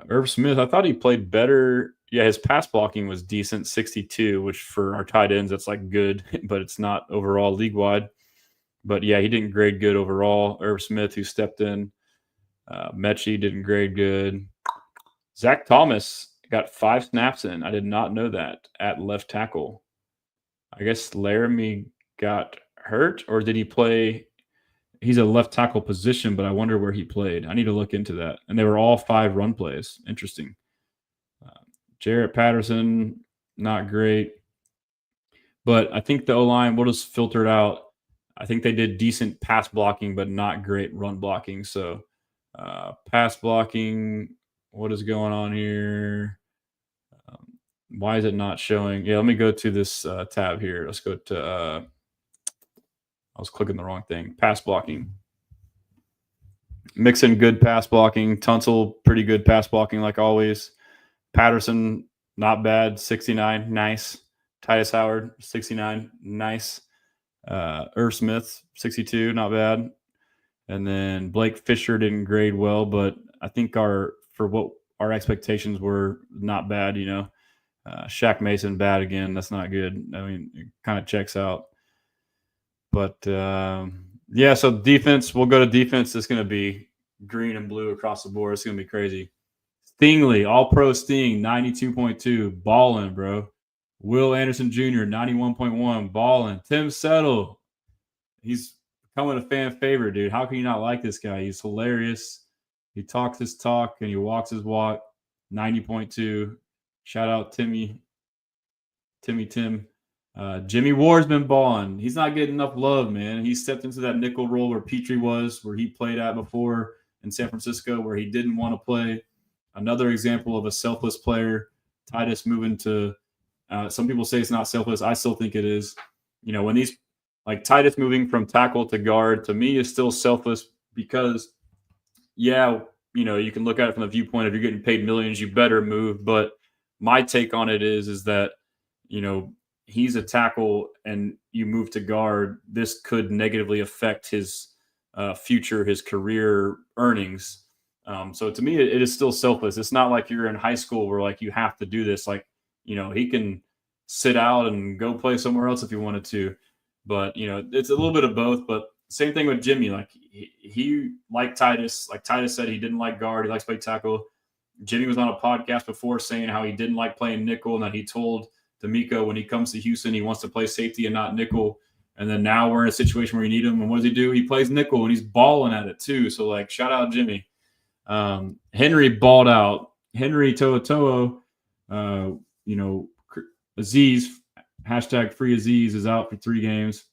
Irv Smith, I thought he played better. Yeah, his pass blocking was decent, 62, which for our tight ends, that's like good, but it's not overall league-wide. But yeah, he didn't grade good overall. Irv Smith, who stepped in. Mechie didn't grade good. Zach Thomas got 5 snaps in. I did not know that at left tackle. I guess Laramie got hurt, or did he play? He's a left tackle position, but I wonder where he played. I need to look into that. And they were all 5 run plays. Interesting. Jarrett Patterson, not great. But I think the O-line, we'll just filter it out. I think they did decent pass blocking, but not great run blocking. So pass blocking, what is going on here? Why is it not showing? Yeah, let me go to this tab here. Let's go to I was clicking the wrong thing. Pass blocking. Mixon, good pass blocking. Tunsil, pretty good pass blocking like always. Patterson, not bad. 69, nice. Titus Howard, 69, nice. Irv Smith, 62, not bad. And then Blake Fisher didn't grade well, but I think for what our expectations were, not bad, Shaq Mason, bad again. That's not good. I mean, it kind of checks out. But, yeah, so defense, we'll go to defense. It's going to be green and blue across the board. It's going to be crazy. Stingley, all-pro Sting, 92.2. Ballin', bro. Will Anderson Jr., 91.1. Ballin'. Tim Settle, he's becoming a fan favorite, dude. How can you not like this guy? He's hilarious. He talks his talk and he walks his walk. 90.2. Shout out Tim. Jimmy Ward's been balling. He's not getting enough love, man. He stepped into that nickel role where Petrie was, where he played at before in San Francisco, where he didn't want to play. Another example of a selfless player. Titus moving to some people say it's not selfless. I still think it is. When these, like Titus moving from tackle to guard, to me is still selfless because, yeah, you can look at it from the viewpoint of you're getting paid millions, you better move. But my take on it is that, he's a tackle and you move to guard, this could negatively affect his future, his career earnings. So to me, it is still selfless. It's not like you're in high school where like you have to do this. Like, he can sit out and go play somewhere else if he wanted to. But, it's a little bit of both. But same thing with Jimmy. Like he like Titus said, he didn't like guard. He likes to play tackle. Jimmy was on a podcast before saying how he didn't like playing nickel and that he told D'Amico when he comes to Houston, he wants to play safety and not nickel. And then now we're in a situation where you need him. And what does he do? He plays nickel and he's balling at it too. So like, shout out Jimmy. Henry balled out. Henry To'o, Aziz, hashtag free Aziz is out for 3 games.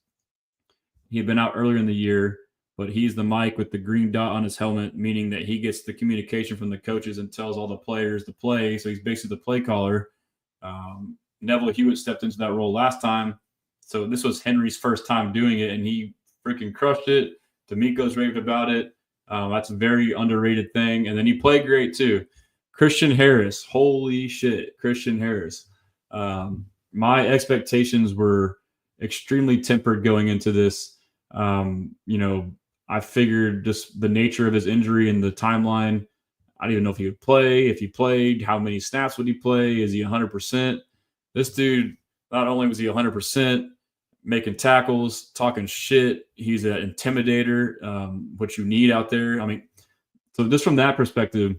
He had been out earlier in the year, but he's the mic with the green dot on his helmet, meaning that he gets the communication from the coaches and tells all the players to play. So he's basically the play caller. Neville Hewitt stepped into that role last time. So this was Henry's first time doing it, and he freaking crushed it. D'Amico's raved about it. That's a very underrated thing. And then he played great too. Christian Harris. Holy shit, Christian Harris. My expectations were extremely tempered going into this. I figured just the nature of his injury and the timeline. I don't even know if he would play. If he played, how many snaps would he play? Is he 100%? This dude, not only was he 100%, making tackles, talking shit, he's an intimidator, what you need out there. I mean, so just from that perspective,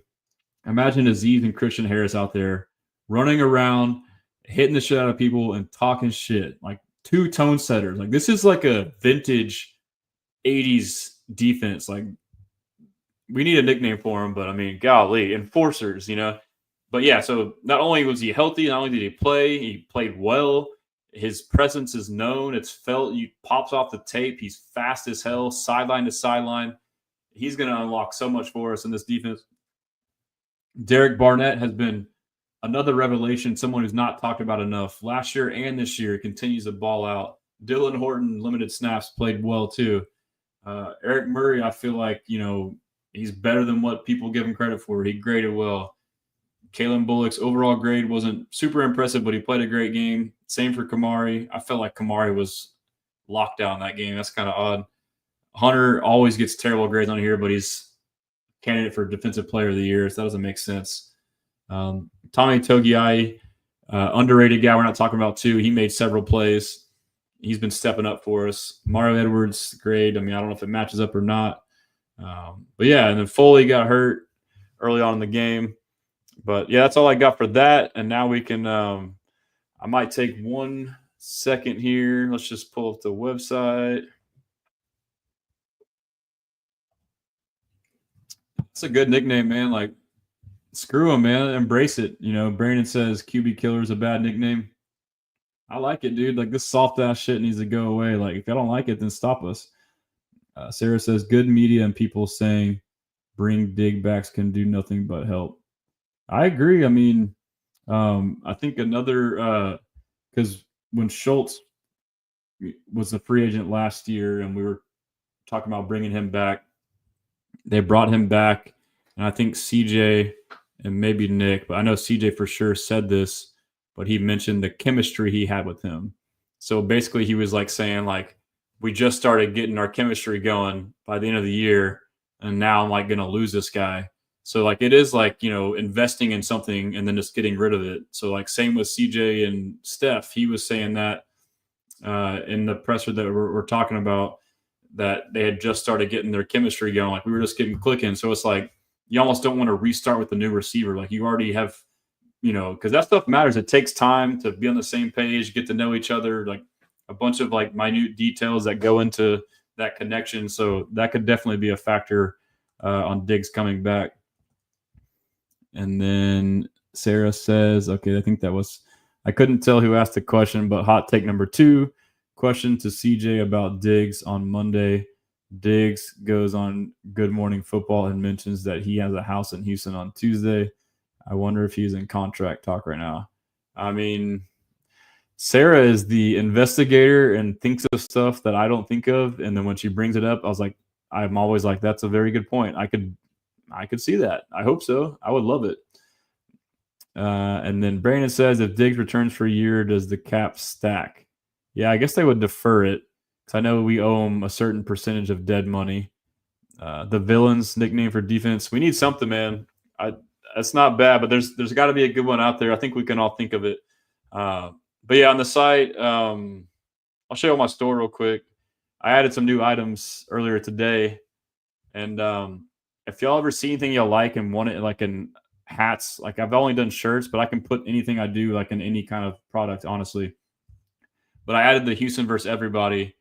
Imagine Aziz and Christian Harris out there running around, hitting the shit out of people and talking shit. Like two tone setters. Like this is like a vintage 80s defense. Like we need a nickname for him, but I mean, golly, enforcers, you know. But yeah, so not only was he healthy, not only did he played well. His presence is known. It's felt. You pops off the tape. He's fast as hell, sideline to sideline. He's going to unlock so much for us in this defense. Derek Barnett has been another revelation, someone who's not talked about enough. Last year and this year, continues to ball out. Dylan Horton, limited snaps, played well too. Eric Murray, I feel like, he's better than what people give him credit for. He graded well. Kalen Bullock's overall grade wasn't super impressive, but he played a great game. Same for Kamari. I felt like Kamari was locked down that game. That's kind of odd. Hunter always gets terrible grades on here, but he's candidate for Defensive Player of the Year, so that doesn't make sense. Tommy Togiai, underrated guy we're not talking about too. He made several plays. He's been stepping up for us. Mario Edwards, grade. I mean, I don't know if it matches up or not. But yeah, and then Foley got hurt early on in the game. But yeah, that's all I got for that. And now we can I might take 1 second here. Let's just pull up the website. It's a good nickname, man. Like, screw him, man. Embrace it. Brandon says QB Killer is a bad nickname. I like it, dude. Like, this soft ass shit needs to go away. Like, if I don't like it, then stop us. Sarah says good media and people saying bring digbacks can do nothing but help. I agree. I mean, I think another because when Schultz was a free agent last year and we were talking about bringing him back, they brought him back, and I think CJ and maybe Nick, but I know CJ for sure said this, but he mentioned the chemistry he had with him. So basically he was like saying like, we just started getting our chemistry going by the end of the year, and now I'm like going to lose this guy. So like it is like, investing in something and then just getting rid of it. So like same with CJ and Steph, he was saying that in the presser that we're talking about, that they had just started getting their chemistry going. Like we were just getting clicking. So it's like you almost don't want to restart with the new receiver. Like you already have, because that stuff matters. It takes time to be on the same page, get to know each other, like a bunch of like minute details that go into that connection. So that could definitely be a factor on Diggs coming back. And then Sarah says, okay, I think that was, I couldn't tell who asked the question, but hot take number 2. Question to CJ about Diggs on Monday. Diggs goes on Good Morning Football and mentions that he has a house in Houston on Tuesday. I wonder if he's in contract talk right now. I mean, Sarah is the investigator and thinks of stuff that I don't think of. And then when she brings it up, I'm always like, that's a very good point. I could see that. I hope so. I would love it. And then Brandon says, if Diggs returns for a year, does the cap stack? Yeah, I guess they would defer it because I know we owe them a certain percentage of dead money. The villains nickname for defense. We need something, man. That's not bad, but there's got to be a good one out there. I think we can all think of it. But yeah, on the site, I'll show you my store real quick. I added some new items earlier today, and if y'all ever see anything y'all like and want it, like in hats, like I've only done shirts, but I can put anything I do like in any kind of product, honestly. But I added the Houston versus everybody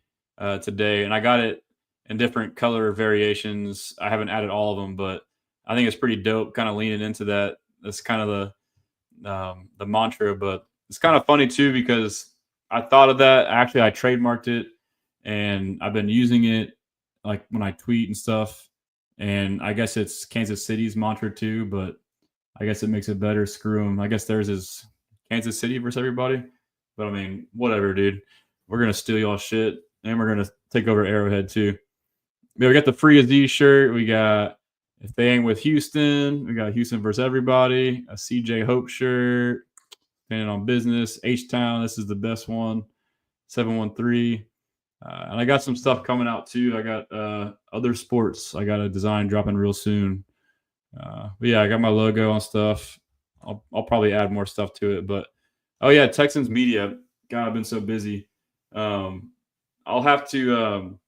today, and I got it in different color variations. I haven't added all of them, but I think it's pretty dope. Kind of leaning into that. That's kind of the mantra, but it's kind of funny too because I thought of that. Actually, I trademarked it, and I've been using it like when I tweet and stuff. And I guess it's Kansas City's mantra too, but I guess it makes it better. Screw them. I guess theirs is Kansas City versus everybody. But I mean, whatever, dude. We're gonna steal y'all shit, and we're gonna take over Arrowhead too. Yeah, we got the Free Aziz shirt. We got if they ain't with Houston. We got Houston versus everybody. A CJ Hope shirt. Depending on business. H-Town. This is the best one. 713. And I got some stuff coming out too. I got other sports. I got a design dropping real soon. But yeah, I got my logo on stuff. I'll probably add more stuff to it. But oh yeah, Texans media. God, I've been so busy. I'll have to.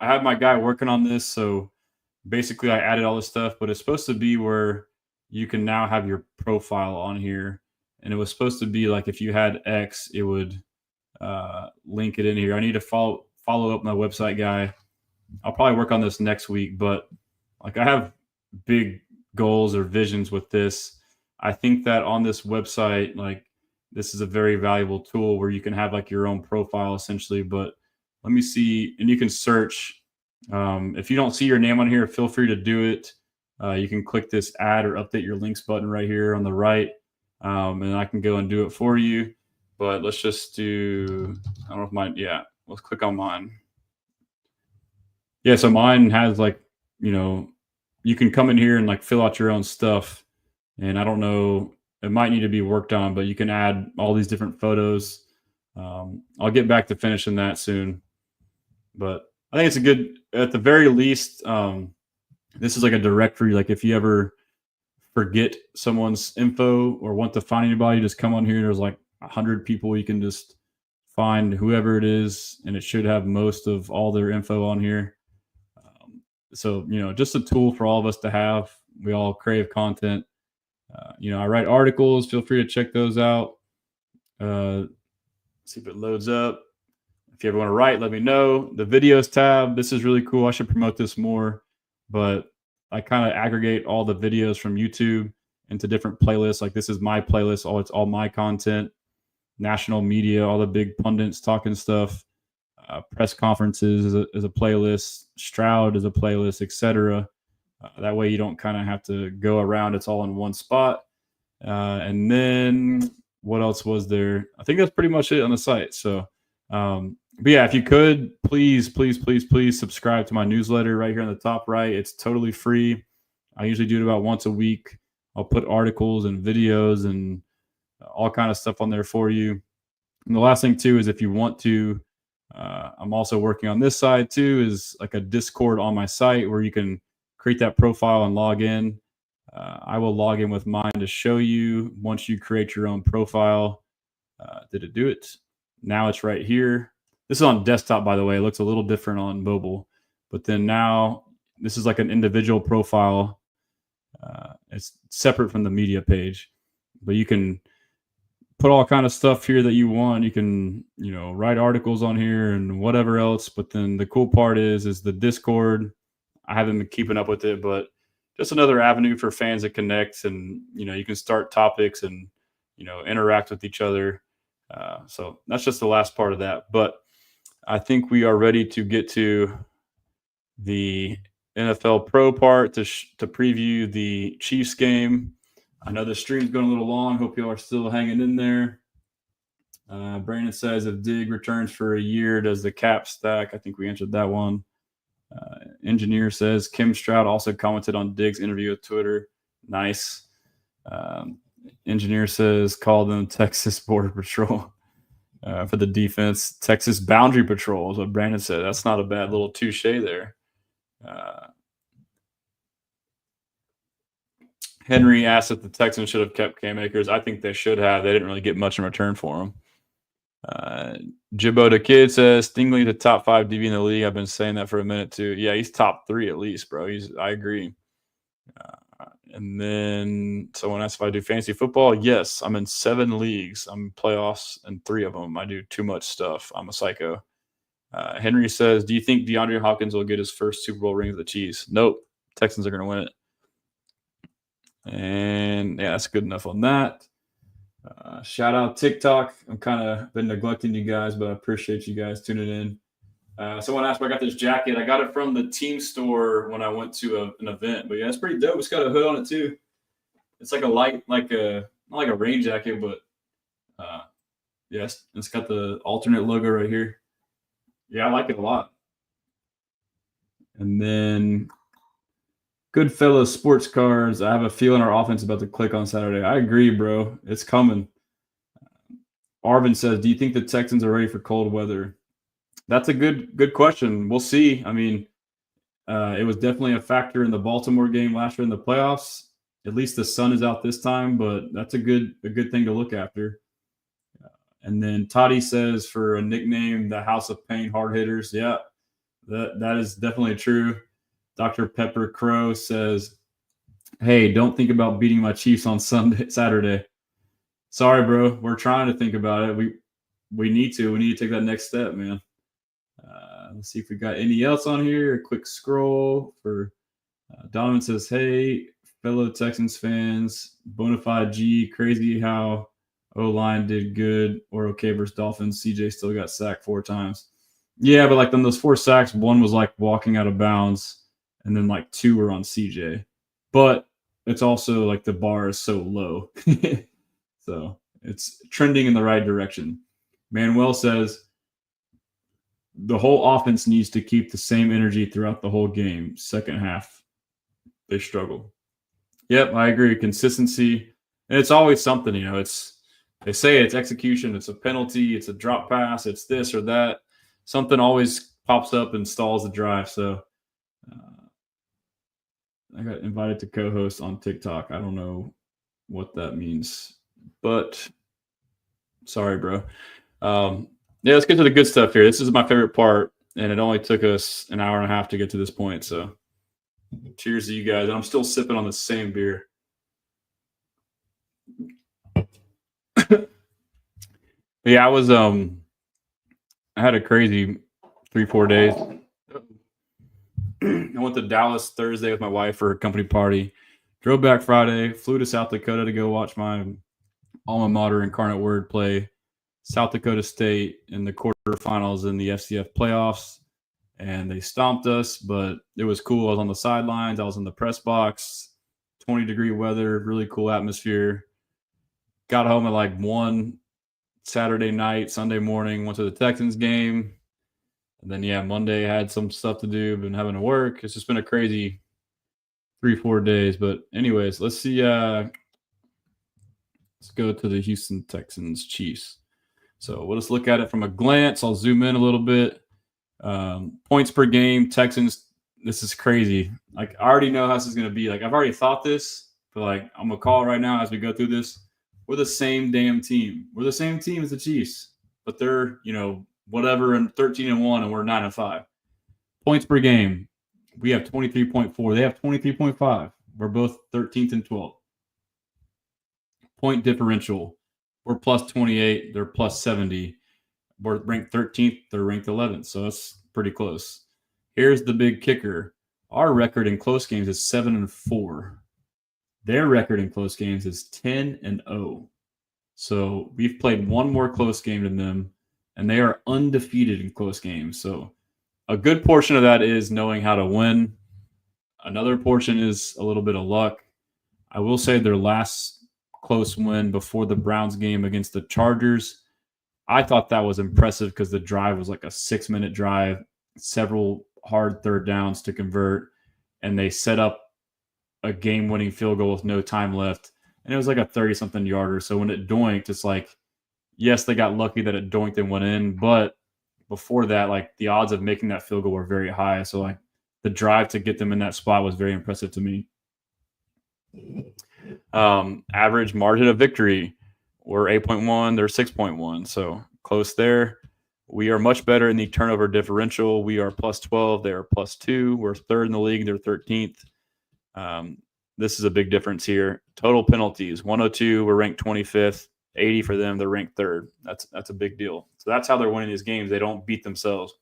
I have my guy working on this, so basically I added all this stuff, but it's supposed to be where you can now have your profile on here. And it was supposed to be like if you had X, it would link it in here. I need to follow up my website guy. I'll probably work on this next week, but like I have big goals or visions with this. I think that on this website, like this is a very valuable tool where you can have like your own profile essentially. But let me see, and you can search. If you don't see your name on here, feel free to do it. You can click this add or update your links button right here on the right, and I can go and do it for you. But let's just do, I don't know if mine, yeah, let's click on mine. Yeah, so mine has like, you can come in here and like fill out your own stuff. And I don't know, it might need to be worked on, but you can add all these different photos. I'll get back to finishing that soon. But I think it's a good, at the very least, this is like a directory. Like if you ever forget someone's info or want to find anybody, just come on here. There's like 100 people. You can just find whoever it is, and it should have most of all their info on here. So, just a tool for all of us to have. We all crave content. I write articles. Feel free to check those out. See if it loads up. If you ever want to write, let me know. The videos tab, this is really cool. I should promote this more, but I kind of aggregate all the videos from YouTube into different playlists. Like this is my playlist. It's all my content. National media, all the big pundits talking stuff. Press conferences is a playlist. Stroud is a playlist, etc. That way you don't kind of have to go around. It's all in one spot. And then what else was there? I think that's pretty much it on the site. So, but yeah, if you could, please subscribe to my newsletter right here on the top right. It's totally free. I usually do it about once a week. I'll put articles and videos and all kind of stuff on there for you. And the last thing too is if you want to, I'm also working on this side too, is like a Discord on my site where you can create that profile and log in. I will log in with mine to show you once you create your own profile. Did it do it? Now it's right here. This is on desktop, by the way. It looks a little different on mobile. But then now this is like an individual profile. It's separate from the media page. But you can put all kind of stuff here that you want. You can, write articles on here and whatever else. But then the cool part is the Discord. I haven't been keeping up with it, but just another avenue for fans to connect, and you can start topics and interact with each other. So that's just the last part of that. But I think we are ready to get to the NFL Pro part to preview the Chiefs game. I know the stream's going a little long. Hope y'all are still hanging in there. Brandon says, if Dig returns for a year, does the cap stack? I think we answered that one. Engineer says, Kim Stroud also commented on Dig's interview with Twitter. Nice. Engineer says, call them Texas Border Patrol for the defense. Texas Boundary Patrol is what Brandon said. That's not a bad little touche there. Henry asked if the Texans should have kept Cam Akers. I think they should have. They didn't really get much in return for him. Jibbo the Kid says Stingley the top 5 DB in the league. I've been saying that for a minute too. Yeah, he's top 3 at least, bro. I agree. And then someone asked if I do fantasy football. Yes, I'm in 7 leagues. I'm in playoffs in 3 of them. I do too much stuff. I'm a psycho. Henry says, do you think DeAndre Hopkins will get his first Super Bowl ring with the Chiefs? Nope. Texans are going to win it. And yeah, that's good enough on that. Shout out TikTok. I'm kind of been neglecting you guys, but I appreciate you guys tuning in. Someone asked where I got this jacket. I got it from the team store when I went to an event. But yeah, it's pretty dope. It's got a hood on it too. It's like a light, not like a rain jacket, but yes, it's got the alternate logo right here. Yeah, I like it a lot. And then Goodfellas Sports Cars. I have a feeling our offense is about to click on Saturday. I agree, bro. It's coming. Arvin says, do you think the Texans are ready for cold weather? That's a good question. We'll see. I mean, it was definitely a factor in the Baltimore game last year in the playoffs. At least the sun is out this time, but that's a good thing to look after. And then Toddy says, for a nickname, the House of Pain hard hitters. Yeah, that is definitely true. Dr. Pepper Crow says, Hey, don't think about beating my Chiefs on Saturday. Sorry, bro. We're trying to think about it. We need to. We need to take that next step, man. Let's see if we got any else on here. A quick scroll for Donovan says, "Hey, fellow Texans fans, Bonafide G, crazy how O-line did good or okay versus Dolphins. CJ still got sacked 4 times. Yeah, but like on those 4 sacks, one was like walking out of bounds, and then like 2 were on CJ. But it's also like the bar is so low, so it's trending in the right direction." Manuel says the whole offense needs to keep the same energy throughout the whole game. Second half, they struggle. Yep, I agree. Consistency, and it's always something. It's they say it's execution, it's a penalty, it's a drop pass, it's this or that. Something always pops up and stalls the drive. So I got invited to co-host on TikTok. I don't know what that means, but sorry, bro. Yeah, let's get to the good stuff here. This is my favorite part, and it only took us an hour and a half to get to this point. So cheers to you guys. And I'm still sipping on the same beer. Yeah, I had a crazy 3-4 days. I went to Dallas Thursday with my wife for a company party. Drove back Friday, flew to South Dakota to go watch my alma mater Incarnate Word play South Dakota State in the quarterfinals in the FCF playoffs. And they stomped us, but it was cool. I was on the sidelines. I was in the press box, 20-degree weather, really cool atmosphere. Got home at like 1 Saturday night, Sunday morning, went to the Texans game. And then, yeah, Monday I had some stuff to do, been having to work. It's just been a crazy 3-4 days. But anyways, let's see. Let's go to the Houston Texans Chiefs. So we'll just look at it from a glance. I'll zoom in a little bit. Points per game, Texans. This is crazy. Like, I already know how this is going to be. Like, I've already thought this, but like, I'm going to call it right now as we go through this. We're the same damn team. We're the same team as the Chiefs, but they're, whatever, and 13-1, and we're 9-5. Points per game, we have 23.4. They have 23.5. We're both 13th and 12th. Point differential, we're plus 28. They're plus 70. We're ranked 13th. They're ranked 11th. So that's pretty close. Here's the big kicker. Our record in close games is 7-4. Their record in close games is 10-0. So we've played one more close game than them, and they are undefeated in close games. So a good portion of that is knowing how to win. Another portion is a little bit of luck. I will say their last close win before the Browns game against the Chargers, I thought that was impressive because the drive was like a 6-minute drive, several hard third downs to convert, and they set up a game-winning field goal with no time left. And it was like a 30-something yarder. So when it doinked, it's like, yes, they got lucky that it doinked and went in. But before that, like, the odds of making that field goal were very high. So like the drive to get them in that spot was very impressive to me. Average margin of victory, we're 8.1, they're 6.1. So close there. We are much better in the turnover differential. We are plus 12. They are plus 2. We're third in the league. They're 13th. This is a big difference here. Total penalties, 102. We're ranked 25th. 80 for them. They're ranked 3rd. That's a big deal. So that's how they're winning these games. They don't beat themselves.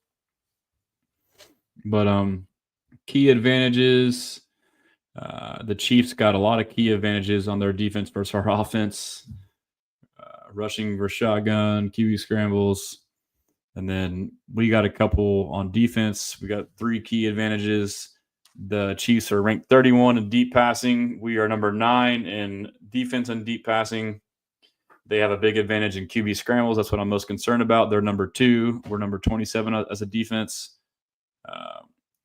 But key advantages. The Chiefs got a lot of key advantages on their defense versus our offense. Rushing versus shotgun, QB scrambles. And then we got a couple on defense. We got 3 key advantages. The Chiefs are ranked 31 in deep passing. We are number 9 in defense and deep passing. They have a big advantage in QB scrambles. That's what I'm most concerned about. They're number 2. We're number 27 as a defense.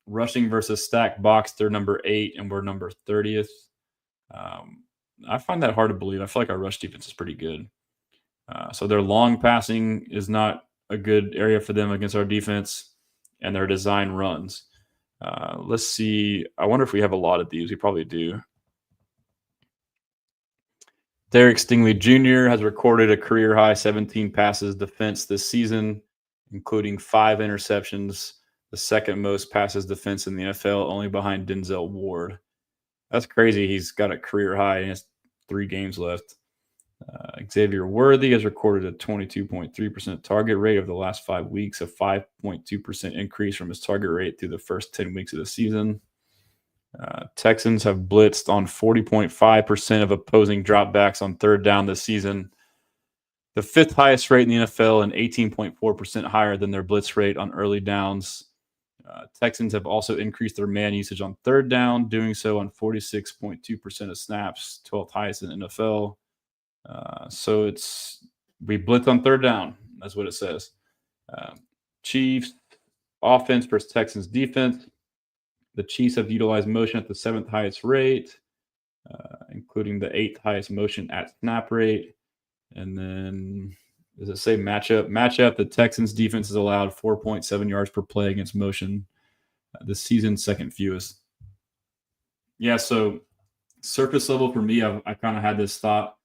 Rushing versus stacked box, they're number 8, and we're number 30th. I find that hard to believe. I feel like our rush defense is pretty good. So their long passing is not a good area for them against our defense, and their design runs. Let's see. I wonder if we have a lot of these. We probably do. Derek Stingley Jr. has recorded a career-high 17 passes defense this season, including 5 interceptions, the second most passes defense in the NFL, only behind Denzel Ward. That's crazy. He's got a career high and has 3 games left. Xavier Worthy has recorded a 22.3% target rate over the last 5 weeks, a 5.2% increase from his target rate through the first 10 weeks of the season. Texans have blitzed on 40.5% of opposing dropbacks on third down this season, the 5th highest rate in the NFL and 18.4% higher than their blitz rate on early downs. Texans have also increased their man usage on third down, doing so on 46.2% of snaps, 12th highest in the NFL. So we blitz on third down. That's what it says. Chiefs offense versus Texans defense. The Chiefs have utilized motion at the 7th highest rate, including the 8th highest motion at snap rate. And then, does it say matchup? Matchup, the Texans defense has allowed 4.7 yards per play against motion. This season's 2nd fewest. Yeah, so surface level for me, I kind of had this thought.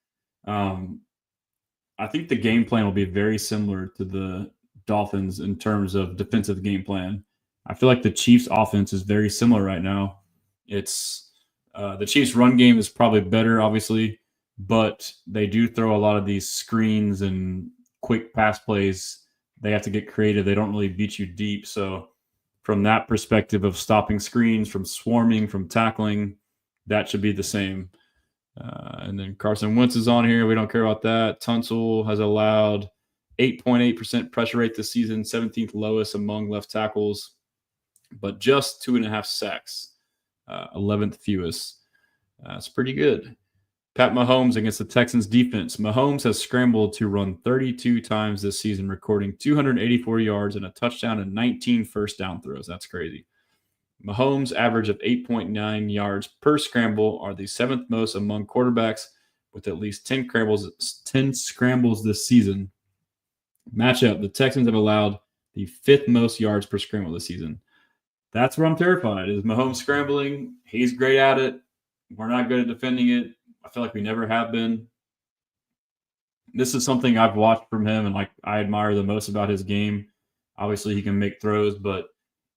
I think the game plan will be very similar to the Dolphins in terms of defensive game plan. I feel like the Chiefs' offense is very similar right now. It's the Chiefs' run game is probably better, obviously, but they do throw a lot of these screens and quick pass plays. They have to get creative. They don't really beat you deep. So from that perspective of stopping screens, from swarming, from tackling, that should be the same. And then Carson Wentz is on here. We don't care about that. Tunsil has allowed 8.8% pressure rate this season, 17th lowest among left tackles, but just 2.5 sacks, 11th fewest. That's pretty good. Pat Mahomes against the Texans defense. Mahomes has scrambled to run 32 times this season, recording 284 yards and a touchdown and 19 first down throws. That's crazy. Mahomes' average of 8.9 yards per scramble are the 7th most among quarterbacks with at least 10 scrambles this season. Matchup, the Texans have allowed the 5th most yards per scramble this season. That's where I'm terrified, is Mahomes scrambling. He's great at it. We're not good at defending it. I feel like we never have been. This is something I've watched from him and I admire the most about his game. Obviously, he can make throws, but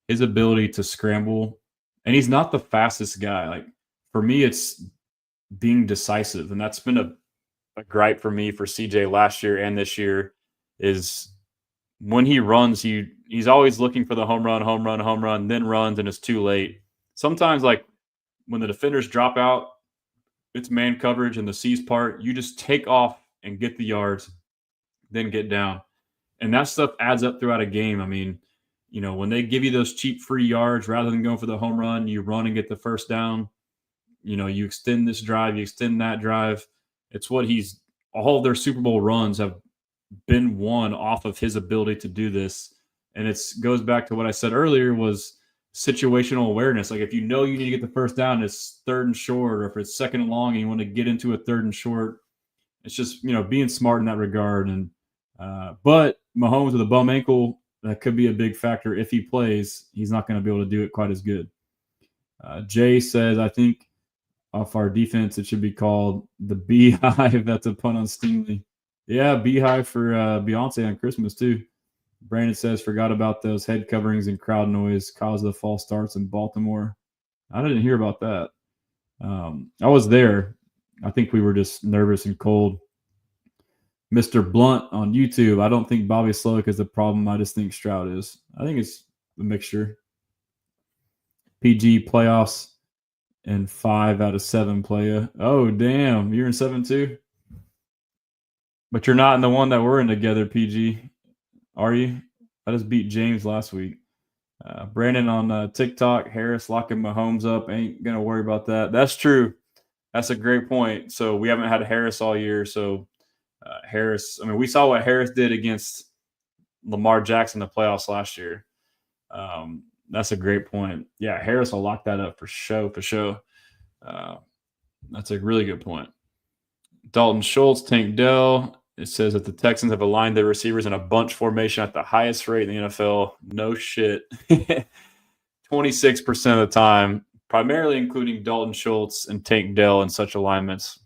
his ability to scramble, and he's not the fastest guy. For me, it's being decisive, and that's been a gripe for me for CJ last year and this year, is when he runs, he's always looking for the home run, then runs, and it's too late. Sometimes, when the defenders drop out, it's man coverage and the C's part. You just take off and get the yards, then get down. And that stuff adds up throughout a game. I mean, when they give you those cheap free yards, rather than going for the home run, you run and get the first down. You extend this drive, you extend that drive. It's what all of their Super Bowl runs have been won off of his ability to do this. And it goes back to what I said earlier was situational awareness. If you know you need to get the first down, it's 3rd and short, or if it's 2nd and long and you want to get into a 3rd and short, it's just, being smart in that regard. And but Mahomes with a bum ankle, that could be a big factor. If he plays, he's not going to be able to do it quite as good. Jay says, I think off our defense, it should be called the Beehive. That's a pun on Stingley. Yeah, Beehive for Beyonce on Christmas, too. Brandon says, forgot about those head coverings and crowd noise caused the false starts in Baltimore. I didn't hear about that. I was there. I think we were just nervous and cold. Mr. Blunt on YouTube, I don't think Bobby Slowick is the problem. I just think Stroud is. I think it's a mixture. PG playoffs and 5 out of 7 playa. Oh, damn. You're in 7 too? But you're not in the one that we're in together, PG. Are you? I just beat James last week. Brandon on TikTok, Harris locking Mahomes up. Ain't going to worry about that. That's true. That's a great point. So we haven't had Harris all year. So Harris, we saw what Harris did against Lamar Jackson in the playoffs last year. That's a great point. Yeah, Harris will lock that up for sure. That's a really good point. Dalton Schultz, Tank Dell. It says that the Texans have aligned their receivers in a bunch formation at the highest rate in the NFL. No shit. 26% of the time, primarily including Dalton Schultz and Tank Dell in such alignments.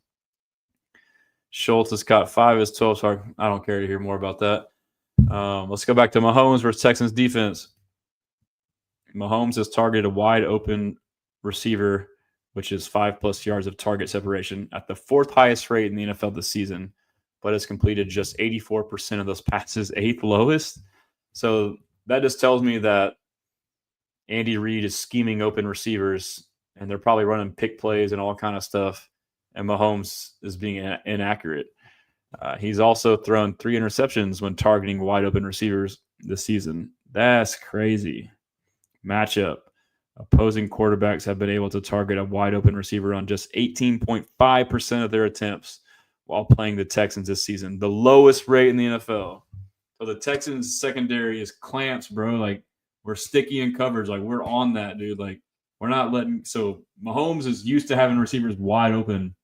Schultz has caught 5 of his 12. So I don't care to hear more about that. Let's go back to Mahomes versus Texans defense. Mahomes has targeted a wide open receiver which is 5+ yards of target separation at the 4th highest rate in the NFL this season, but has completed just 84% of those passes, 8th lowest. So that just tells me that Andy Reid is scheming open receivers, and they're probably running pick plays and all kind of stuff, and Mahomes is being inaccurate. He's also thrown 3 interceptions when targeting wide open receivers this season. That's crazy. Matchup. Opposing quarterbacks have been able to target a wide open receiver on just 18.5% of their attempts while playing the Texans this season. The lowest rate in the NFL. So the Texans secondary is clamps, bro. Like, we're sticky in coverage. Like, we're on that, dude. Like, we're not letting – so Mahomes is used to having receivers wide open.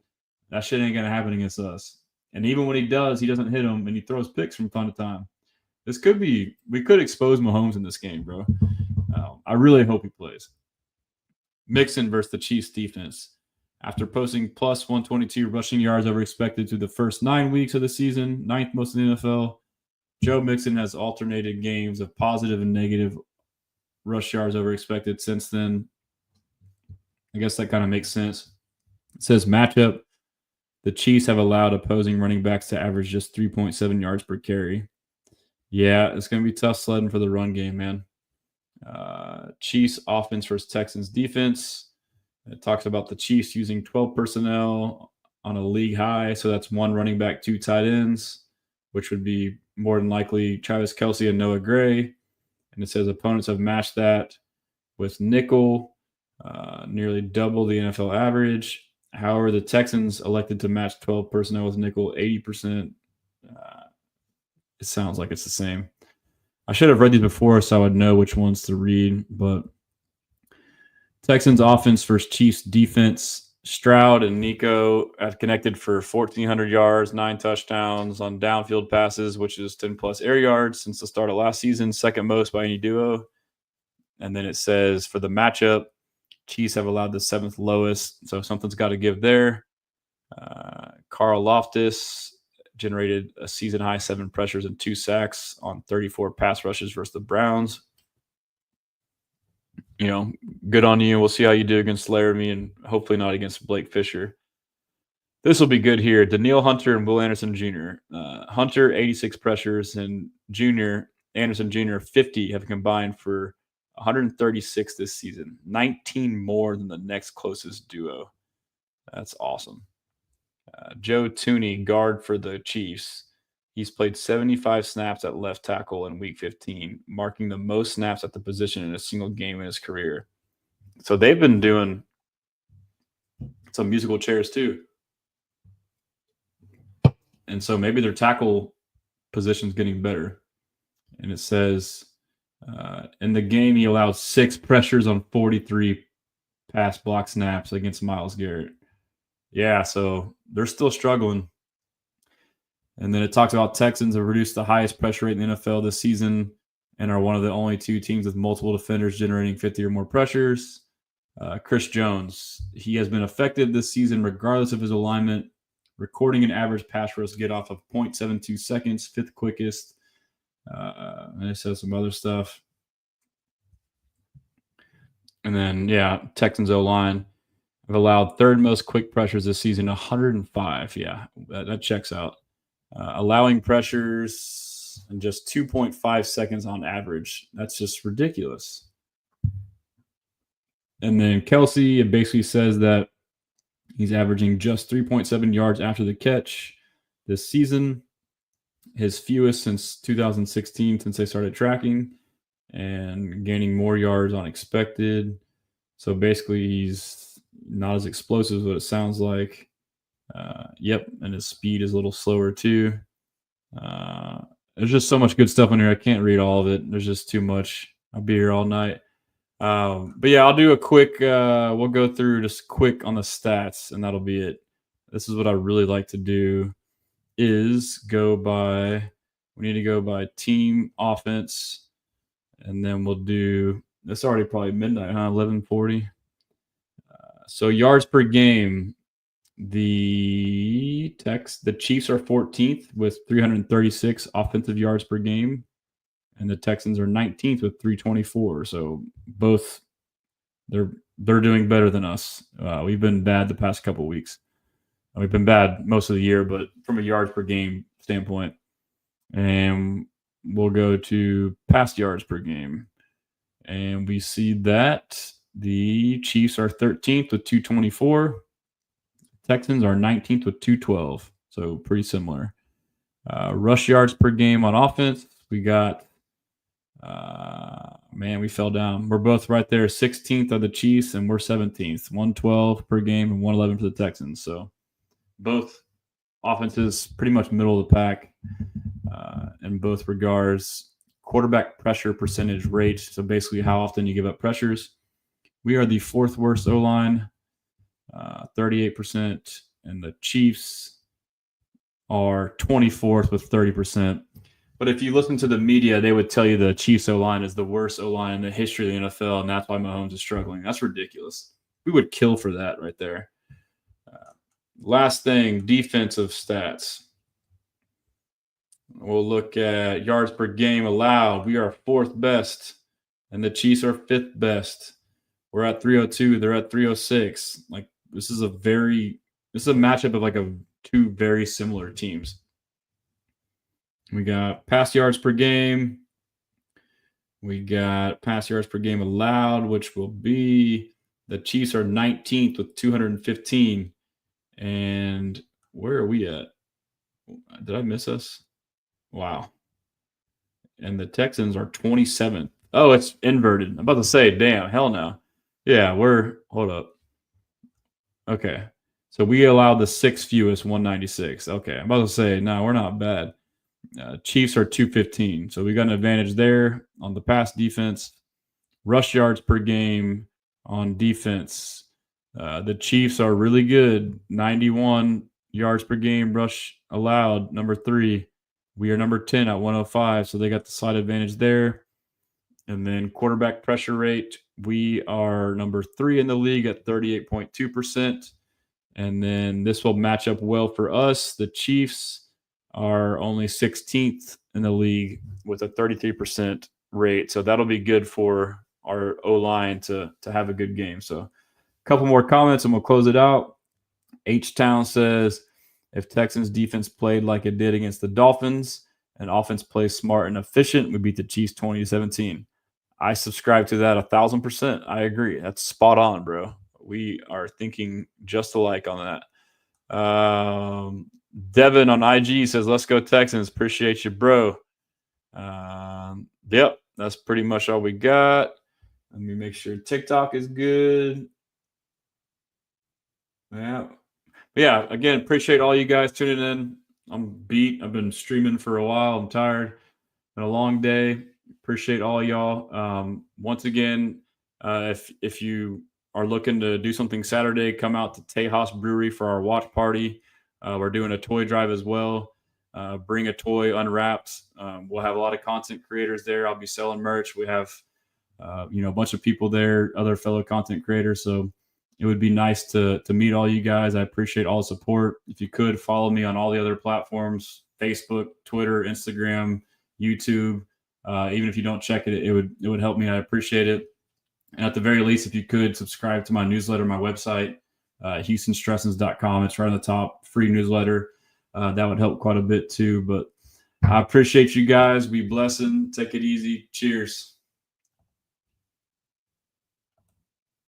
That shit ain't going to happen against us. And even when he does, he doesn't hit them, and he throws picks from time to time. This could be – we could expose Mahomes in this game, bro. I really hope he plays. Mixon versus the Chiefs defense. After posting plus 122 rushing yards over expected through the first 9 weeks of the season, 9th most in the NFL, Joe Mixon has alternated games of positive and negative rush yards over expected since then. I guess that kind of makes sense. It says matchup. The Chiefs have allowed opposing running backs to average just 3.7 yards per carry. Yeah, it's going to be tough sledding for the run game, man. Chiefs offense versus Texans defense. It talks about the Chiefs using 12 personnel on a league high. So that's 1 running back, 2 tight ends, which would be more than likely Travis Kelce and Noah Gray. And it says opponents have matched that with nickel, nearly double the NFL average. However, the Texans elected to match 12 personnel with nickel 80%. It sounds like it's the same. I should have read these before so I would know which ones to read, but Texans offense versus Chiefs defense. Stroud and Nico have connected for 1,400 yards, 9 touchdowns on downfield passes, which is 10+ air yards since the start of last season, second most by any duo. And then it says for the matchup, Chiefs have allowed the 7th lowest, so something's got to give there. Carl Loftus generated a season-high 7 pressures and 2 sacks on 34 pass rushes versus the Browns. You know, good on you. We'll see how you do against Laramie and hopefully not against Blake Fisher. This will be good here. Danielle Hunter and Will Anderson Jr. Hunter, 86 pressures, and Anderson Jr., 50 have combined for 136 this season. 19 more than the next closest duo. That's awesome. Joe Tooney, guard for the Chiefs. He's played 75 snaps at left tackle in Week 15, marking the most snaps at the position in a single game in his career. So they've been doing some musical chairs too. And so maybe their tackle position's getting better. And it says in the game, he allowed 6 pressures on 43 pass block snaps against Myles Garrett. Yeah, so they're still struggling. And then it talks about Texans have reduced the highest pressure rate in the NFL this season and are one of the only 2 teams with multiple defenders generating 50 or more pressures. Chris Jones, he has been effective this season regardless of his alignment, recording an average pass rush get off of 0.72 seconds, 5th quickest. And it says some other stuff. And then, yeah, Texans O-line have allowed 3rd most quick pressures this season, 105. Yeah, that checks out. Allowing pressures in just 2.5 seconds on average. That's just ridiculous. And then Kelce, it basically says that he's averaging just 3.7 yards after the catch this season, his fewest since 2016, since they started tracking, and gaining more yards on expected. So basically, he's not as explosive as what it sounds like. Yep, and his speed is a little slower too. There's just so much good stuff in here. I can't read all of it. There's just too much. I'll be here all night. But yeah, I'll do a quick, we'll go through just quick on the stats, and that'll be it. This is what I really like to do is we need to go by team offense, and then we'll do, it's already probably midnight, huh? 11:40. So yards per game, the Chiefs are 14th with 336 offensive yards per game, and the Texans are 19th with 324. So both, they're they're doing better than us. We've been bad the past couple weeks. We've been bad most of the year, but from a yards per game standpoint. And we'll go to pass yards per game. And we see that the Chiefs are 13th with 224. Texans are 19th with 212. So pretty similar. Rush yards per game on offense. We got, we fell down. We're both right there. 16th are the Chiefs, and we're 17th. 112 per game and 111 for the Texans. So both offenses pretty much middle of the pack in both regards. Quarterback pressure percentage rate, so basically how often you give up pressures. We are the fourth worst O-line, 38%, and the Chiefs are 24th with 30%. But if you listen to the media, they would tell you the Chiefs O-line is the worst O-line in the history of the NFL, and that's why Mahomes is struggling. That's ridiculous. We would kill for that right there. Last thing, defensive stats. We'll look at yards per game allowed. We are fourth best, and the Chiefs are fifth best. We're at 302. They're at 306. Like, this is a matchup of two very similar teams. We got pass yards per game. We got pass yards per game allowed, which will be the Chiefs are 19th with 215. And where are we at? Did I miss us? Wow. And the Texans are 27th. Oh, it's inverted. I'm about to say, damn, hell no. Yeah, hold up. Okay. So we allowed the sixth fewest, 196. Okay. I'm about to say, no, we're not bad. Chiefs are 215. So we got an advantage there on the pass defense. Rush yards per game on defense. The Chiefs are really good. 91 yards per game rush allowed, number 3. We are number 10 at 105, so they got the slight advantage there. And then quarterback pressure rate, we are number 3 in the league at 38.2%. And then this will match up well for us. The Chiefs are only 16th in the league with a 33% rate. So that'll be good for our O-line to have a good game. So a couple more comments and we'll close it out. H-Town says, if Texans defense played like it did against the Dolphins and offense plays smart and efficient, we beat the Chiefs 20-17. I subscribe to that 1,000%. I agree. That's spot on, bro. We are thinking just alike on that. Devin on IG says, let's go Texans. Appreciate you, bro. Yep, that's pretty much all we got. Let me make sure TikTok is good. Yeah, again, appreciate all you guys tuning in. I'm beat. I've been streaming for a while. I'm tired. Been a long day. Appreciate all y'all. Once again, if you are looking to do something Saturday, come out to Tejas Brewery for our watch party. We're doing a toy drive as well. Bring a toy unwrapped. We'll have a lot of content creators there. I'll be selling merch. We have a bunch of people there, other fellow content creators. So it would be nice to meet all you guys. I appreciate all the support. If you could follow me on all the other platforms, Facebook, Twitter, Instagram, YouTube. Even if you don't check it, it would help me. I appreciate it. And at the very least, if you could subscribe to my newsletter, my website, HoustonStressans.com. It's right on the top, free newsletter. That would help quite a bit too. But I appreciate you guys. Be blessed. Take it easy. Cheers.